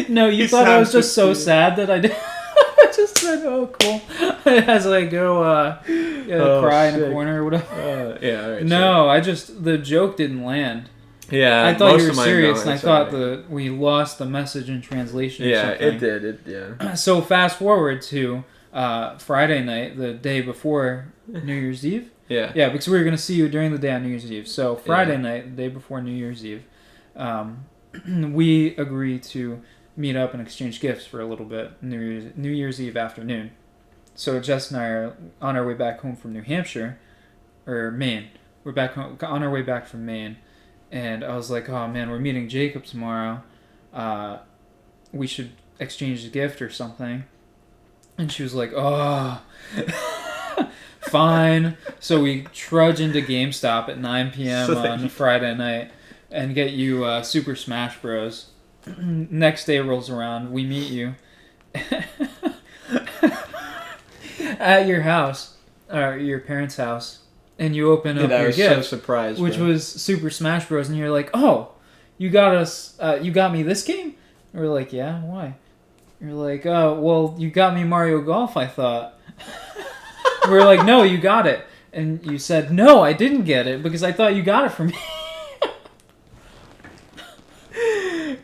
No, you thought I was just so defeated. sad that I did. I just said, "Oh, cool," as I go cry in a sick. corner or whatever. Yeah. All right. No, the joke didn't land. Yeah. I thought most you were of mine serious, don't, and I it's thought alright. we lost the message in translation. Or Yeah, something. it did. Yeah. So fast forward to Friday night, the day before New Year's Eve. Yeah. Yeah, because we were going to see you during the day on New Year's Eve. So Friday night, the day before New Year's Eve, we agreed to meet up and exchange gifts for a little bit New Year's Eve afternoon. So Jess and I are on our way back home from New Hampshire, or Maine. We're back home, on our way back from Maine, and I was like, "Oh man, we're meeting Jacob tomorrow. We should exchange a gift or something." And she was like, "Oh." Fine. So we trudge into GameStop at 9 p.m. So on Friday night and get you Super Smash Bros. Next day rolls around. We meet you at your house, or your parents' house, and you open up I your was gift, so surprised, which bro. was Super Smash Bros. And you're like, "Oh, you got me this game?" And we're like, "Yeah, why?" You're like, "Oh, well, you got me Mario Golf, I thought." We were like, "No, you got it." And you said, "No, I didn't get it because I thought you got it for me."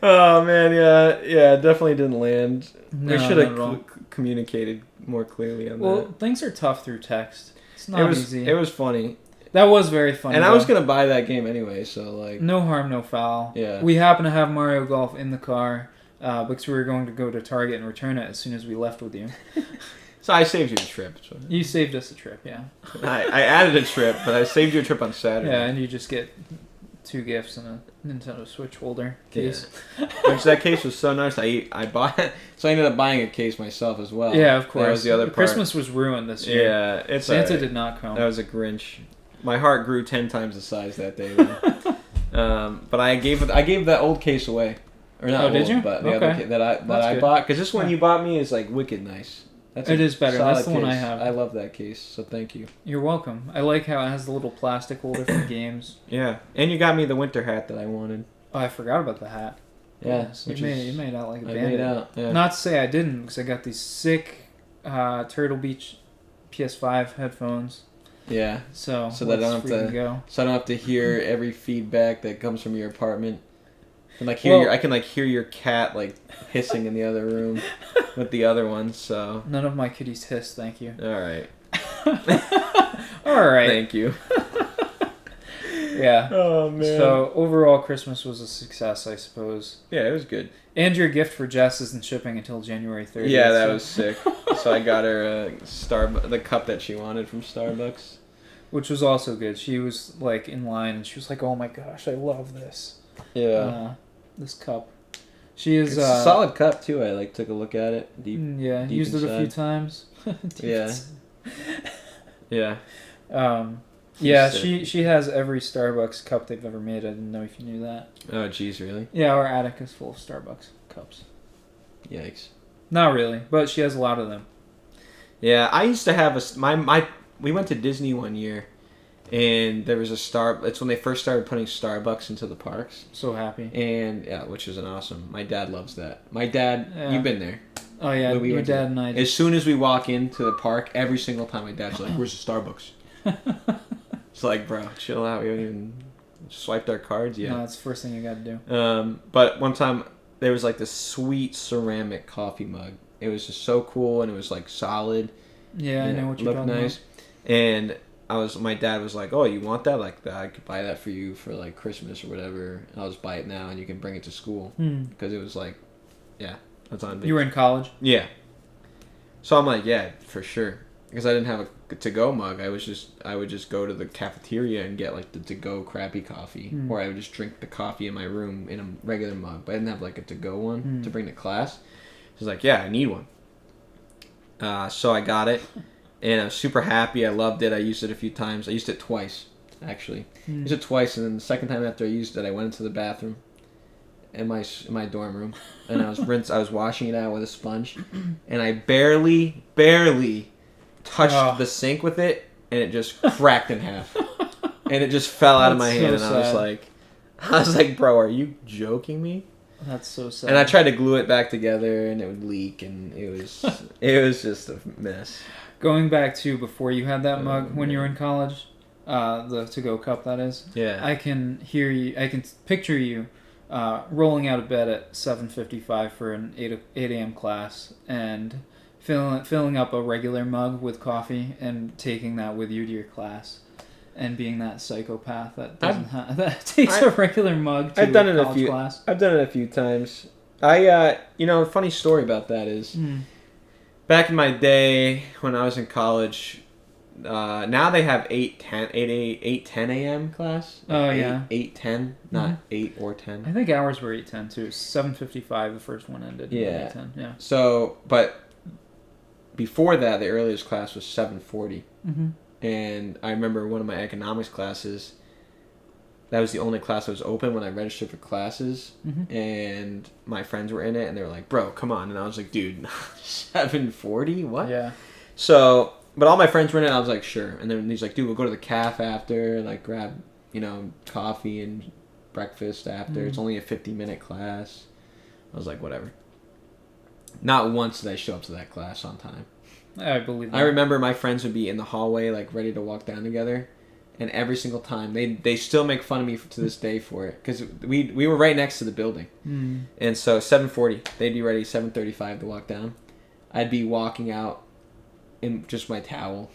Oh man, yeah, it definitely didn't land. No, we should not at all. have communicated more clearly on Well, that. things are tough through text. It's not easy. It was funny, That was very funny. and though. I was gonna buy that game anyway. So like, No harm, no foul. Yeah. We happen to have Mario Golf in the car because we were going to go to Target and return it as soon as we left with you. so I saved you a trip. So. You saved us a trip, yeah. I added a trip, but I saved you a trip on Saturday. Yeah, and you just get 2 gifts and a Nintendo Switch holder case. Yeah. Which that case was so nice. I bought it, so I ended up buying a case myself as well. Yeah, of course. That was the other part. Christmas was ruined this year. Yeah, Santa did not come. That was a Grinch. My heart grew 10 times the size that day. But I gave that old case away. Or not did you? But the Okay. other that I bought, because this one you bought me is like wicked nice. It is better. That's the one I have. I love that case, so thank you. You're welcome. I like how it has the little plastic holder for games. Yeah, and you got me the winter hat that I wanted. Oh, I forgot about the hat. Yeah, you made out like a bandit. I made out. Yeah. Not to say I didn't, because I got these sick Turtle Beach PS5 headphones. Yeah. So that I don't have to hear every feedback that comes from your apartment. And I can hear your cat like hissing in the other room with the other ones. So none of my kitties hiss, thank you. All right. All right. Thank you. Yeah. Oh man. So overall, Christmas was a success, I suppose. Yeah, it was good. And your gift for Jess isn't shipping until January 30th. Yeah, that was sick. So I got her the cup that she wanted from Starbucks, which was also good. She was like in line and she was like, "Oh my gosh, I love this." Yeah. This cup. She is it's a solid cup too. I took a look at it. Deep used it a few times. Yeah. Yeah. Yeah, she has every Starbucks cup they've ever made. I didn't know if you knew that. Oh, geez, really? Yeah, our attic is full of Starbucks cups. Yikes. Not really, but she has a lot of them. Yeah, I used to have we went to Disney one year, and there was it's when they first started putting Starbucks into the parks. So happy. And yeah, which is an awesome. My dad loves that. My dad, you've been there. Oh yeah, your dad and I. As soon as we walk into the park, every single time my dad's like, "Where's the Starbucks?" It's like, bro, chill out. We haven't even swiped our cards yet. No, that's the first thing you got to do. But one time there was like this sweet ceramic coffee mug. It was just so cool, and it was like solid. Yeah, I know what you're talking nice. About. And my dad was like, "Oh, you want that? Like, I could buy that for you for like Christmas or whatever. I'll just buy it now, and you can bring it to school." Because it was like, yeah, that's on. You were in college. Yeah. So I'm like, yeah, for sure. Because I didn't have a to-go mug. I would just go to the cafeteria and get like the to-go crappy coffee, or I would just drink the coffee in my room in a regular mug. But I didn't have like a to-go one to bring to class. He's like, yeah, I need one. So I got it, and I was super happy. I loved it. I used it a few times. I used it twice, actually. I used it twice, and then the second time after I used it, I went into the bathroom in my dorm room, and I was washing it out with a sponge, and I barely touched the sink with it, and it just cracked in half, and it just fell out of my hand, and I was like, bro, are you joking me? That's so sad. And I tried to glue it back together, and it would leak, and it was just a mess. Going back to before you had that mug when you were in college, the to-go cup that is. Yeah. I can hear you. I can picture you rolling out of bed at 7:55 for an 8 a.m. class and filling up a regular mug with coffee and taking that with you to your class. And being that psychopath that that takes a regular mug to college class. I've done it a few times. A funny story about that is, back in my day when I was in college, now they have 10 a.m. class. Oh, yeah. 8:10, not 8 or 10. I think ours were 8:10 too. 7:55 the first one ended. Yeah. 8:10, yeah. So, but before that, the earliest class was 7:40. Mm-hmm. And I remember one of my economics classes, that was the only class that was open when I registered for classes. Mm-hmm. And my friends were in it, and they were like, bro, come on. And I was like, dude, 7:40? What? Yeah. So, but all my friends were in it, and I was like, sure. And then he's like, dude, we'll go to the caf after, like grab, coffee and breakfast after. It's only a 50-minute class. I was like, whatever. Not once did I show up to that class on time. I believe that. I remember my friends would be in the hallway, like, ready to walk down together. And every single time, they still make fun of me to this day for it. Because we were right next to the building. Mm. And so 7:40, they'd be ready 7:35 to walk down. I'd be walking out in just my towel.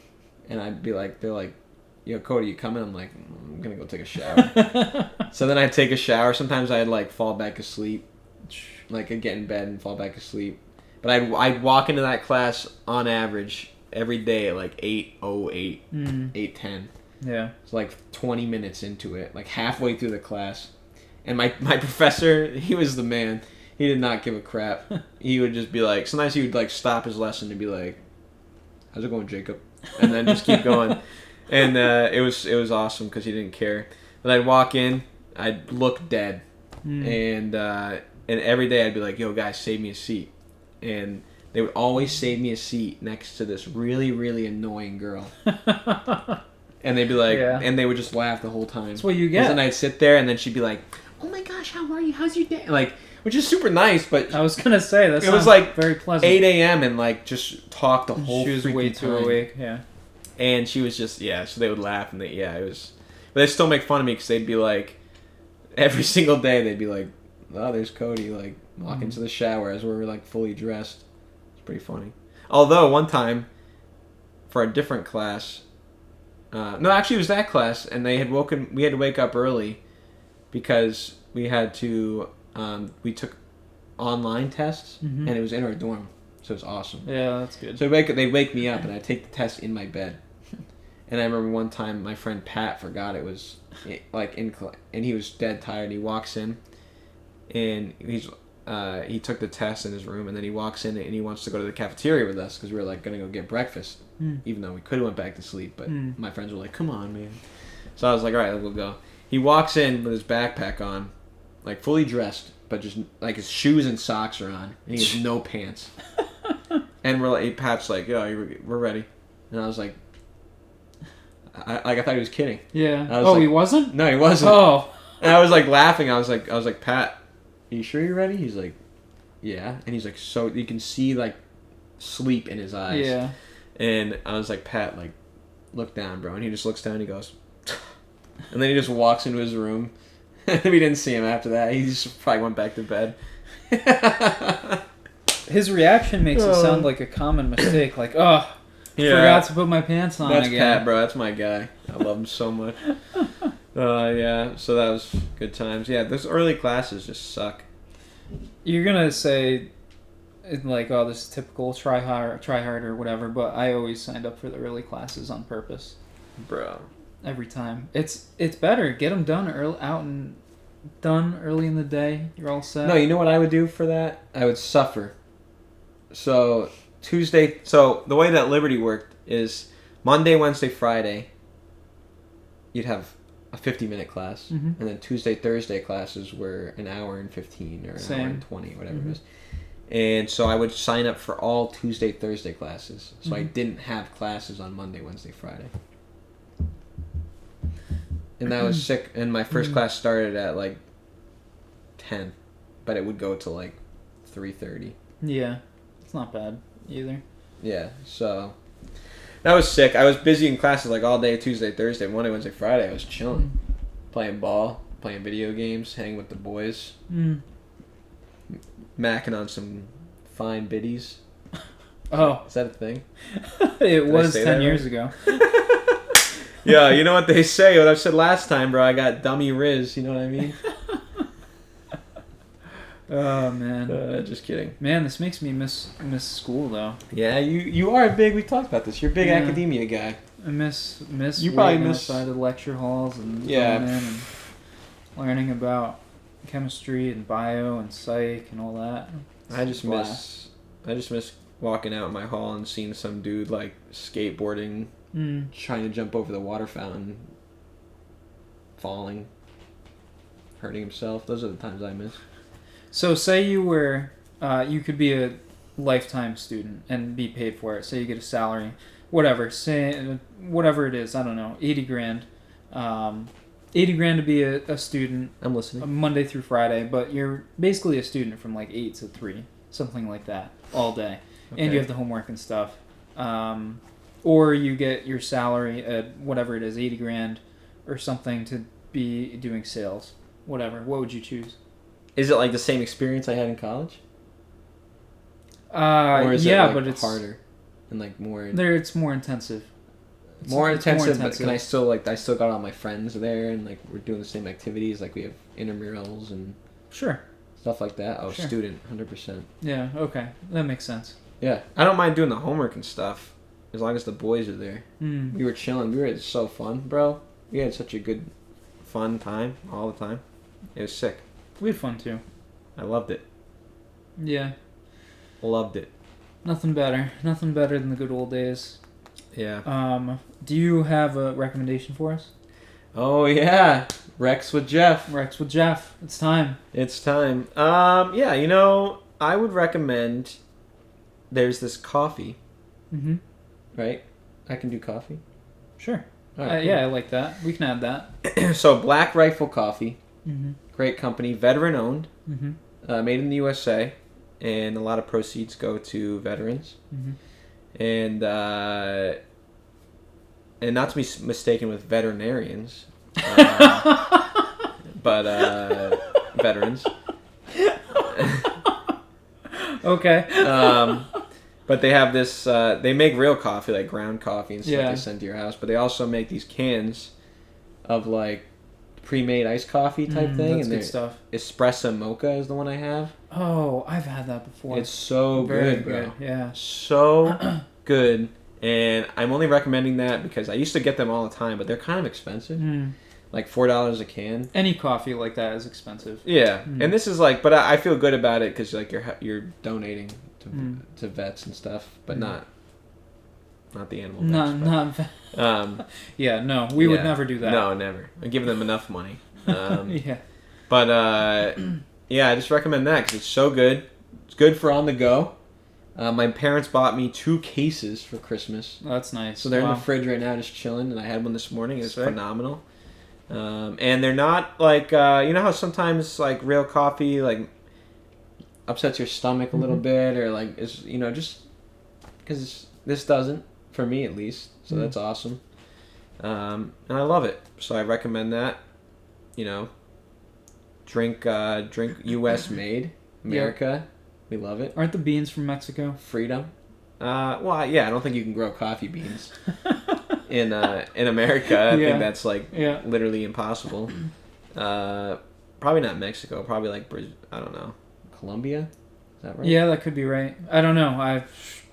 And I'd be like, they're like, yo, Cody, you coming? I'm like, I'm going to go take a shower. So then I'd take a shower. Sometimes I'd, like, fall back asleep. Like, I'd get in bed and fall back asleep. But I'd walk into that class on average every day at like 8:08, 8:10. Yeah. It's like 20 minutes into it, like halfway through the class. And my professor, he was the man. He did not give a crap. He would just be like, sometimes he would like stop his lesson and be like, "How's it going, Jacob?" And then just keep going. And it was awesome because he didn't care. But I'd walk in, I'd look dead, and every day I'd be like, "Yo, guys, save me a seat." And they would always save me a seat next to this really, really annoying girl. And they'd be like, and they would just laugh the whole time. That's what you get. And then I'd sit there, and then she'd be like, "Oh my gosh, how are you? How's your day?" Like, which is super nice, but I was gonna say that. It was like very pleasant. 8 a.m. and like just talk the whole. She was way too awake. Yeah. And she was just so they would laugh and it was, but they still make fun of me because they'd be like, every single day they'd be like, "Oh, there's Cody like walking to the shower as we're like fully dressed." It's pretty funny. Although one time, for a different class, no, actually it was that class, and we had to wake up early because we had to, we took online tests, and it was in our dorm, so it was awesome. Yeah, that's good. So they'd wake me up, and I'd take the test in my bed. And I remember one time my friend Pat forgot it was, like, and he was dead tired. He walks in, and he took the test in his room, and then he walks in, and he wants to go to the cafeteria with us, because we were, like, going to go get breakfast, even though we could have went back to sleep, but my friends were like, "Come on, man." So I was like, "All right, we'll go." He walks in with his backpack on, like, fully dressed, but just, like, his shoes and socks are on, and he has no pants. And Pat's like, "Yo, we're ready." And I was like, I thought he was kidding. Yeah. Like, he wasn't? No, he wasn't. Oh. And I was like laughing. I was like, "Pat, are you sure you're ready?" He's like, "Yeah." And he's like, so you can see like sleep in his eyes. Yeah. And I was like, "Pat, like, look down, bro." And he just looks down and he goes, and then he just walks into his room. And we didn't see him after that. He just probably went back to bed. His reaction makes it sound like a common mistake. Like, "Oh, forgot to put my pants on." That's again. Pat, bro. That's my guy. I love him so much. Yeah. So that was good times. Yeah, those early classes just suck. You're gonna say, like, "Oh, this is typical, try hard or whatever," but I always signed up for the early classes on purpose. Bro. Every time. It's better. Get them done done early in the day. You're all set. No, you know what I would do for that? I would suffer. So the way that Liberty worked is Monday, Wednesday, Friday, you'd have a 50-minute class, and then Tuesday, Thursday classes were an hour and 15 or an hour and 20, whatever it was. And so I would sign up for all Tuesday, Thursday classes. So I didn't have classes on Monday, Wednesday, Friday. And that was sick. And my first class started at like 10, but it would go to like 3:30. Yeah, it's not bad either. Yeah, so that was sick. I was busy in classes like all day Tuesday, Thursday, Monday, Wednesday, Friday. I was chilling, playing ball, playing video games, hanging with the boys, macking on some fine biddies. Oh, is that a thing? It was 10 years ago. Yeah, you know what they say, what I said last time, bro. I got dummy riz, you know what I mean? Oh, man. Just kidding. Man, this makes me miss school, though. Yeah, you are big. We talked about this. You're a big academia guy. I miss you probably miss outside the lecture halls and going in and learning about chemistry and bio and psych and all that. I just miss walking out in my hall and seeing some dude like skateboarding, trying to jump over the water fountain, falling, hurting himself. Those are the times I miss. So say you were, you could be a lifetime student and be paid for it. Say you get a salary, whatever it is, I don't know, 80 grand. 80 grand to be a student. I'm listening. Monday through Friday, but you're basically a student from like 8 to 3, something like that, all day. Okay. And you have the homework and stuff. Or you get your salary at whatever it is, 80 grand or something to be doing sales. Whatever. What would you choose? Is it like the same experience I had in college? Or is it like but it's harder and like more? It's more intensive. More intensive, but can I still I still got all my friends there and like we're doing the same activities, like we have intramurals and stuff like that. Oh, sure. Student, 100%. Yeah, okay, that makes sense. Yeah, I don't mind doing the homework and stuff, as long as the boys are there. Mm. We were chilling. It's so fun, bro. We had such a good, fun time all the time. It was sick. We had fun too. I loved it. Yeah. Loved it. Nothing better. Nothing better than the good old days. Yeah. Do you have a recommendation for us? Oh yeah, Rex with Jeff. Rex with Jeff. It's time. It's time. Yeah, I would recommend. There's this coffee. Mm-hmm. Right? I can do coffee. Sure. All right, cool. Yeah, I like that. We can add that. So Black Rifle Coffee, Mm-hmm. great company, veteran owned, Mm-hmm. made in the USA, and a lot of proceeds go to veterans. Mm-hmm. And not to be mistaken with veterinarians, but veterans. Okay. But they have this. They make real coffee, like ground coffee and stuff. Yeah. They send to your house. But they also make these cans of like pre-made iced coffee type thing. That's and good stuff. Espresso mocha is the one I have. Oh, I've had that before. It's so Very good, bro. Yeah. So good. And I'm only recommending that because I used to get them all the time, but they're kind of expensive. Mm. Like $4 a can. Any coffee like that is expensive. Yeah, Mm. and this is like, but I feel good about it because like you're donating to vets and stuff, but not the animal vets. Yeah, no, we would never do that. No, never. I give them enough money. Yeah. But yeah, I just recommend that because it's so good. It's good for on the go. My parents bought me 2 cases for Christmas. That's nice. So they're in the fridge right now just chilling, and I had one this morning. It's Sick. phenomenal. And they're not like, you know how sometimes like real coffee like upsets your stomach a little bit or like is, just because this doesn't, for me at least. So that's awesome. And I love it. So I recommend that, drink US made, America. We love it. Aren't the beans from Mexico? Freedom. Well, yeah, I don't think you can grow coffee beans in America. I think that's like literally impossible. Probably not Mexico. Probably like I don't know, Colombia. Is that right? Yeah, that could be right. I don't know. I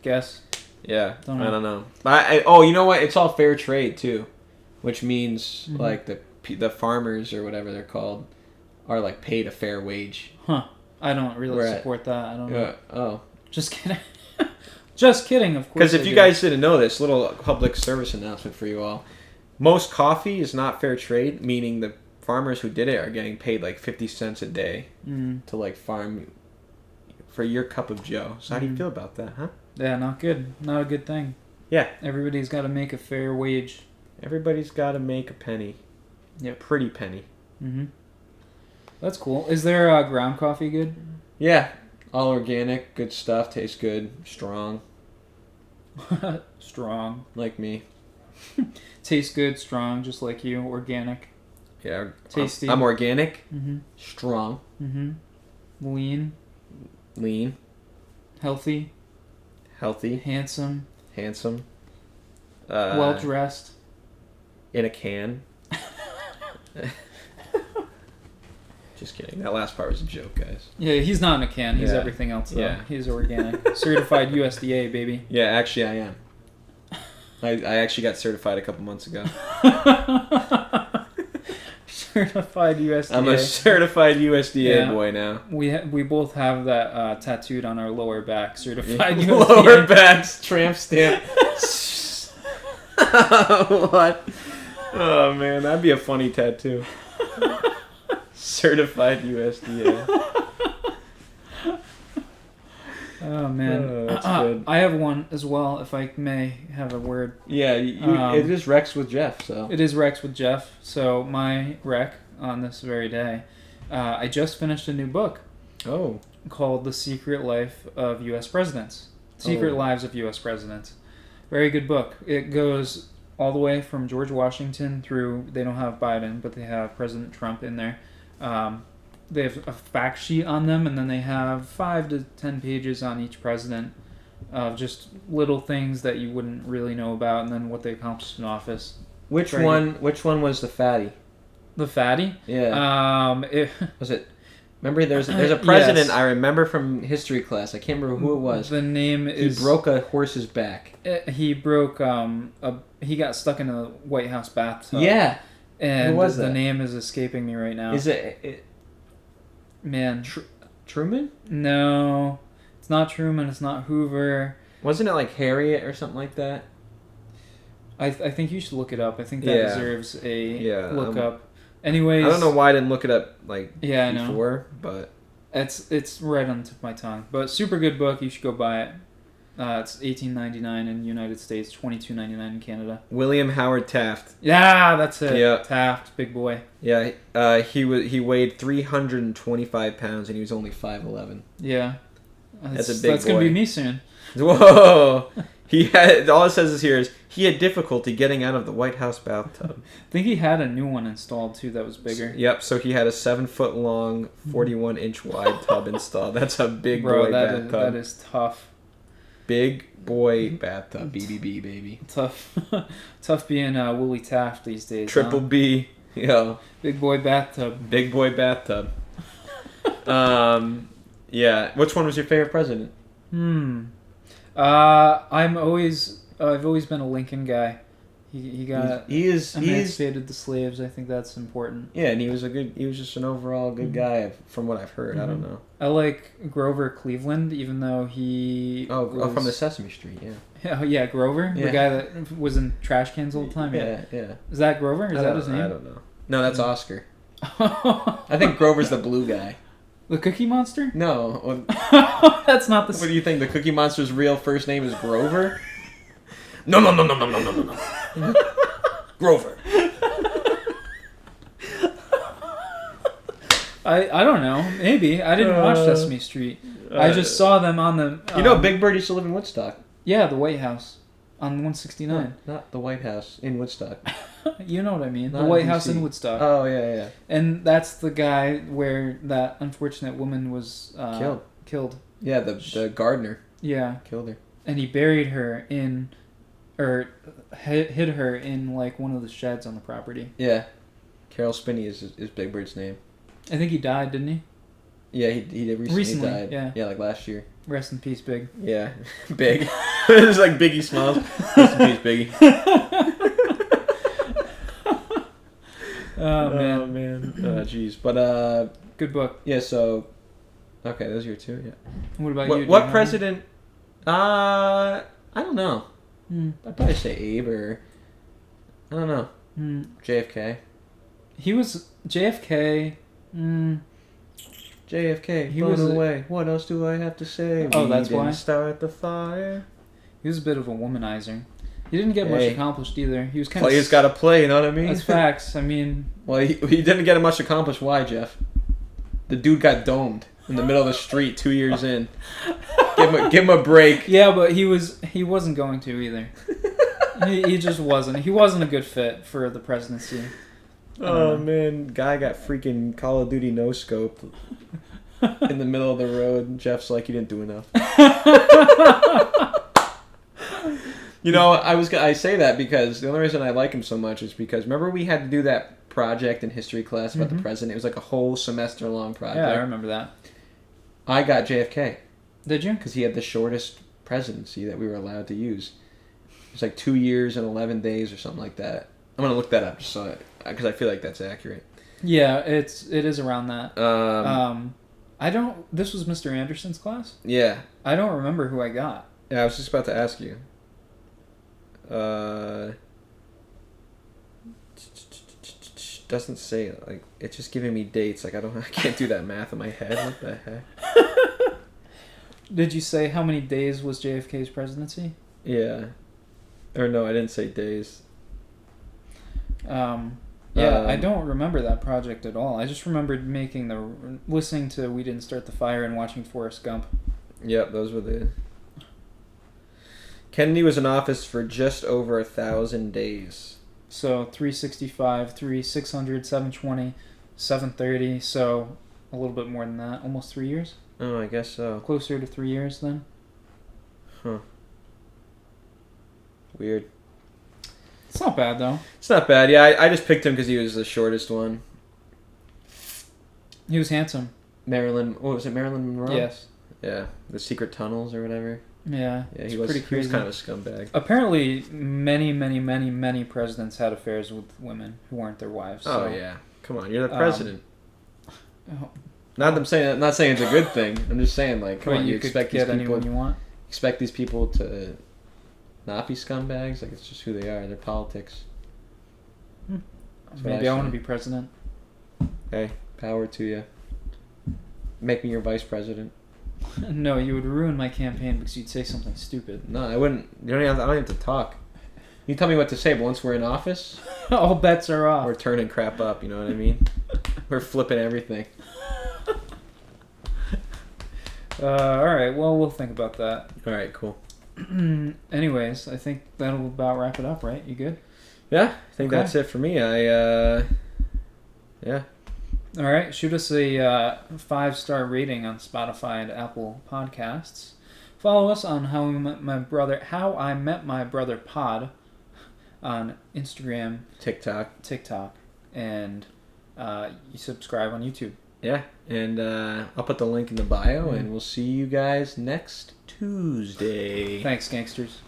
guess. Yeah, Don't know. I don't know. Oh, you know what? It's all fair trade too, which means like the farmers or whatever they're called are like paid a fair wage. Huh. I don't really support that. I don't know. Oh. Just kidding. Just kidding, of course. Because if you guys didn't know this, little public service announcement for you all. Most coffee is not fair trade, meaning the farmers who did it are getting paid like 50 cents a day to like farm for your cup of joe. So how do you feel about that, huh? Yeah, not good. Not a good thing. Yeah. Everybody's got to make a fair wage. Everybody's got to make a penny. Yeah. Pretty penny. Mm-hmm. That's cool. Is there ground coffee good? Yeah. All organic, good stuff, tastes good, strong. Strong. Like me. Tastes good, strong, just like you. Organic. Yeah. Tasty. I'm organic, Mm-hmm. strong, Lean. lean, Healthy. healthy, Handsome. handsome. Well-dressed. In a can. Just kidding. That last part was a joke, guys. Yeah, he's not in a can. He's Yeah. everything else, though. Yeah. He's organic. Certified USDA, baby. Yeah, actually I am. I actually got certified a couple months ago. Certified USDA. I'm a certified USDA boy now. We both have that tattooed on our lower back. Certified USDA. Lower backs, tramp stamp. What? Oh man, that'd be a funny tattoo. Certified USDA. Oh man, Oh, that's good. I have one as well. If I may have a word. Yeah, it is Rex with Jeff. So It is Rex with Jeff. So my rec on this very day, I just finished a new book oh, called "The Secret Life of U.S. Presidents." Secret Lives of U.S. Presidents. Very good book. It goes all the way from George Washington through. They don't have Biden, but they have President Trump in there. They have a fact sheet on them, and then they have 5 to 10 pages on each president of just little things that you wouldn't really know about, and then what they accomplished in office. which Very one? Which one was the fatty? The fatty? Yeah. Was it Remember, there's a president Yes. I remember from history class. I can't remember who it was. The name He is... broke a horse's back. He broke, he got stuck in a White House bathtub. Yeah. And Who was the that? name is escaping me right now. Is it Man. Truman? No. It's not Truman. It's not Hoover. Wasn't it like Harriet or something like that? I think you should look it up. I think that deserves a look up. Anyways, I don't know why I didn't look it up I know. before, but it's right on the tip of my tongue. But super good book. You should go buy it. It's $18.99 in the United States, $22.99 in Canada. William Howard Taft. Yeah, that's it. Yeah. Taft, big boy. Yeah, he weighed 325 pounds and he was only 5'11". Yeah, That's a big That's gonna boy. be me soon. Whoa! He had all it says is here is he had difficulty getting out of the White House bathtub. I think he had a new one installed too that was bigger. Yep. So he had a 7-foot long, 41-inch wide tub installed. That's a big boy bathtub. That is tough. Big boy bathtub, BBB baby. Tough being Willie Taft these days. Triple huh? B, yo. Big boy bathtub. Big boy bathtub. Yeah. Which one was your favorite president? I've always been a Lincoln guy. He emancipated the slaves. I think that's important. Yeah, and he was just an overall good guy from what I've heard. I don't know. I like Grover Cleveland, even though he was from the Sesame Street, yeah. Yeah, Grover, Yeah. the guy that was in trash cans all the time. Yeah. Is that Grover? Is that his name? I don't know. No, that's Oscar. I think Grover's the blue guy. The Cookie Monster? No. That's not the... What do you think? The Cookie Monster's real first name is Grover? No. Grover. I don't know. Maybe. I didn't watch Sesame Street. I just saw them on the... you know Big Bird used to live in Woodstock. Yeah, the White House. On 169. No, not the White House. In Woodstock. You know what I mean. Not The White in House DC. in Woodstock. Oh, yeah. And that's the guy where that unfortunate woman was... Killed. Yeah, the gardener Yeah. killed her. And he buried her in... Or hid her in, like, one of the sheds on the property. Yeah. Carol Spinney is Big Bird's name. I think he died, didn't he? Yeah, he did recently died. Yeah. Yeah, like last year. Rest in peace, Big. Yeah. Big. It's like Biggie Smalls. Rest in peace, Biggie. Oh, man. Oh, man. Oh, jeez. But, Good book. yeah, so... Okay, those are your two, yeah. What about you? Do you What have president... I don't know. one? I'd probably say Abe or... I don't know. JFK. He was... JFK... JFK, He blown was away. What else do I have to say? Oh, We that's didn't why? start the fire. He was a bit of a womanizer. He didn't get much Hey. accomplished either. He was kind Players of... got to play, you know what I mean? That's facts. I mean... Well, he didn't get much accomplished. Why, Jeff? The dude got domed in the middle of the street 2 years in. Give him a break. Yeah, but he wasn't going to either. he just wasn't. He wasn't a good fit for the presidency. Oh, man. Guy got freaking Call of Duty no-scoped in the middle of the road. Jeff's like, you didn't do enough. You know, I say that because the only reason I like him so much is because remember we had to do that project in history class about the president. It was like a whole semester long project. Yeah, I remember that. I got JFK Did you? because he had the shortest presidency that we were allowed to use. It was like 2 years and 11 days or something like that. I'm gonna look that up just so because I feel like that's accurate. Yeah, it is around that. Um, I don't... This was Mr. Anderson's class? yeah. I don't remember who I got. Yeah, I was just about to ask you. Doesn't say, like, it's just giving me dates. Like, I can't do that math in my head. What the heck? Did you say how many days was JFK's presidency? Yeah. Or no, I didn't say days. Yeah, I don't remember that project at all. I just remembered listening to We Didn't Start the Fire and watching Forrest Gump. Yep, those were the... Kennedy was in office for just over 1,000 days. So 365, 600, 720, 730. So a little bit more than that. Almost 3 years. Oh, I guess so. Closer to 3 years then. Huh. Weird. It's not bad though. It's not bad. Yeah, I just picked him because he was the shortest one. He was handsome. Marilyn. What was it? Marilyn Monroe. Yes. Yeah, the secret tunnels or whatever. Yeah. Yeah, It's he was pretty he was crazy. kind of a scumbag. Apparently, many presidents had affairs with women who weren't their wives. Oh So, yeah, come on, you're the president. oh, Not saying it's a good thing. I'm just saying like, come but on, you you could expect these get anyone people you want. expect these people to not be scumbags? Like it's just who they are. Their politics. That's what Maybe I want to say. be president. Hey, power to you. Make me your vice president. No, you would ruin my campaign because you'd say something stupid. No, I wouldn't. You don't even, I don't have to talk. You tell me what to say, but once we're in office, All bets are off. we're turning crap up. You know what I mean? We're flipping everything. All right. Well, we'll think about that. All right, cool. Anyways, I think that'll about wrap it up, right? You good? Yeah, I think Okay. that's it for me. Yeah. All right. Shoot us a 5-star rating on Spotify and Apple Podcasts. Follow us on How I Met My Brother Pod on Instagram, TikTok. and you subscribe on YouTube. Yeah, and I'll put the link in the bio, and we'll see you guys next Tuesday. Thanks, gangsters.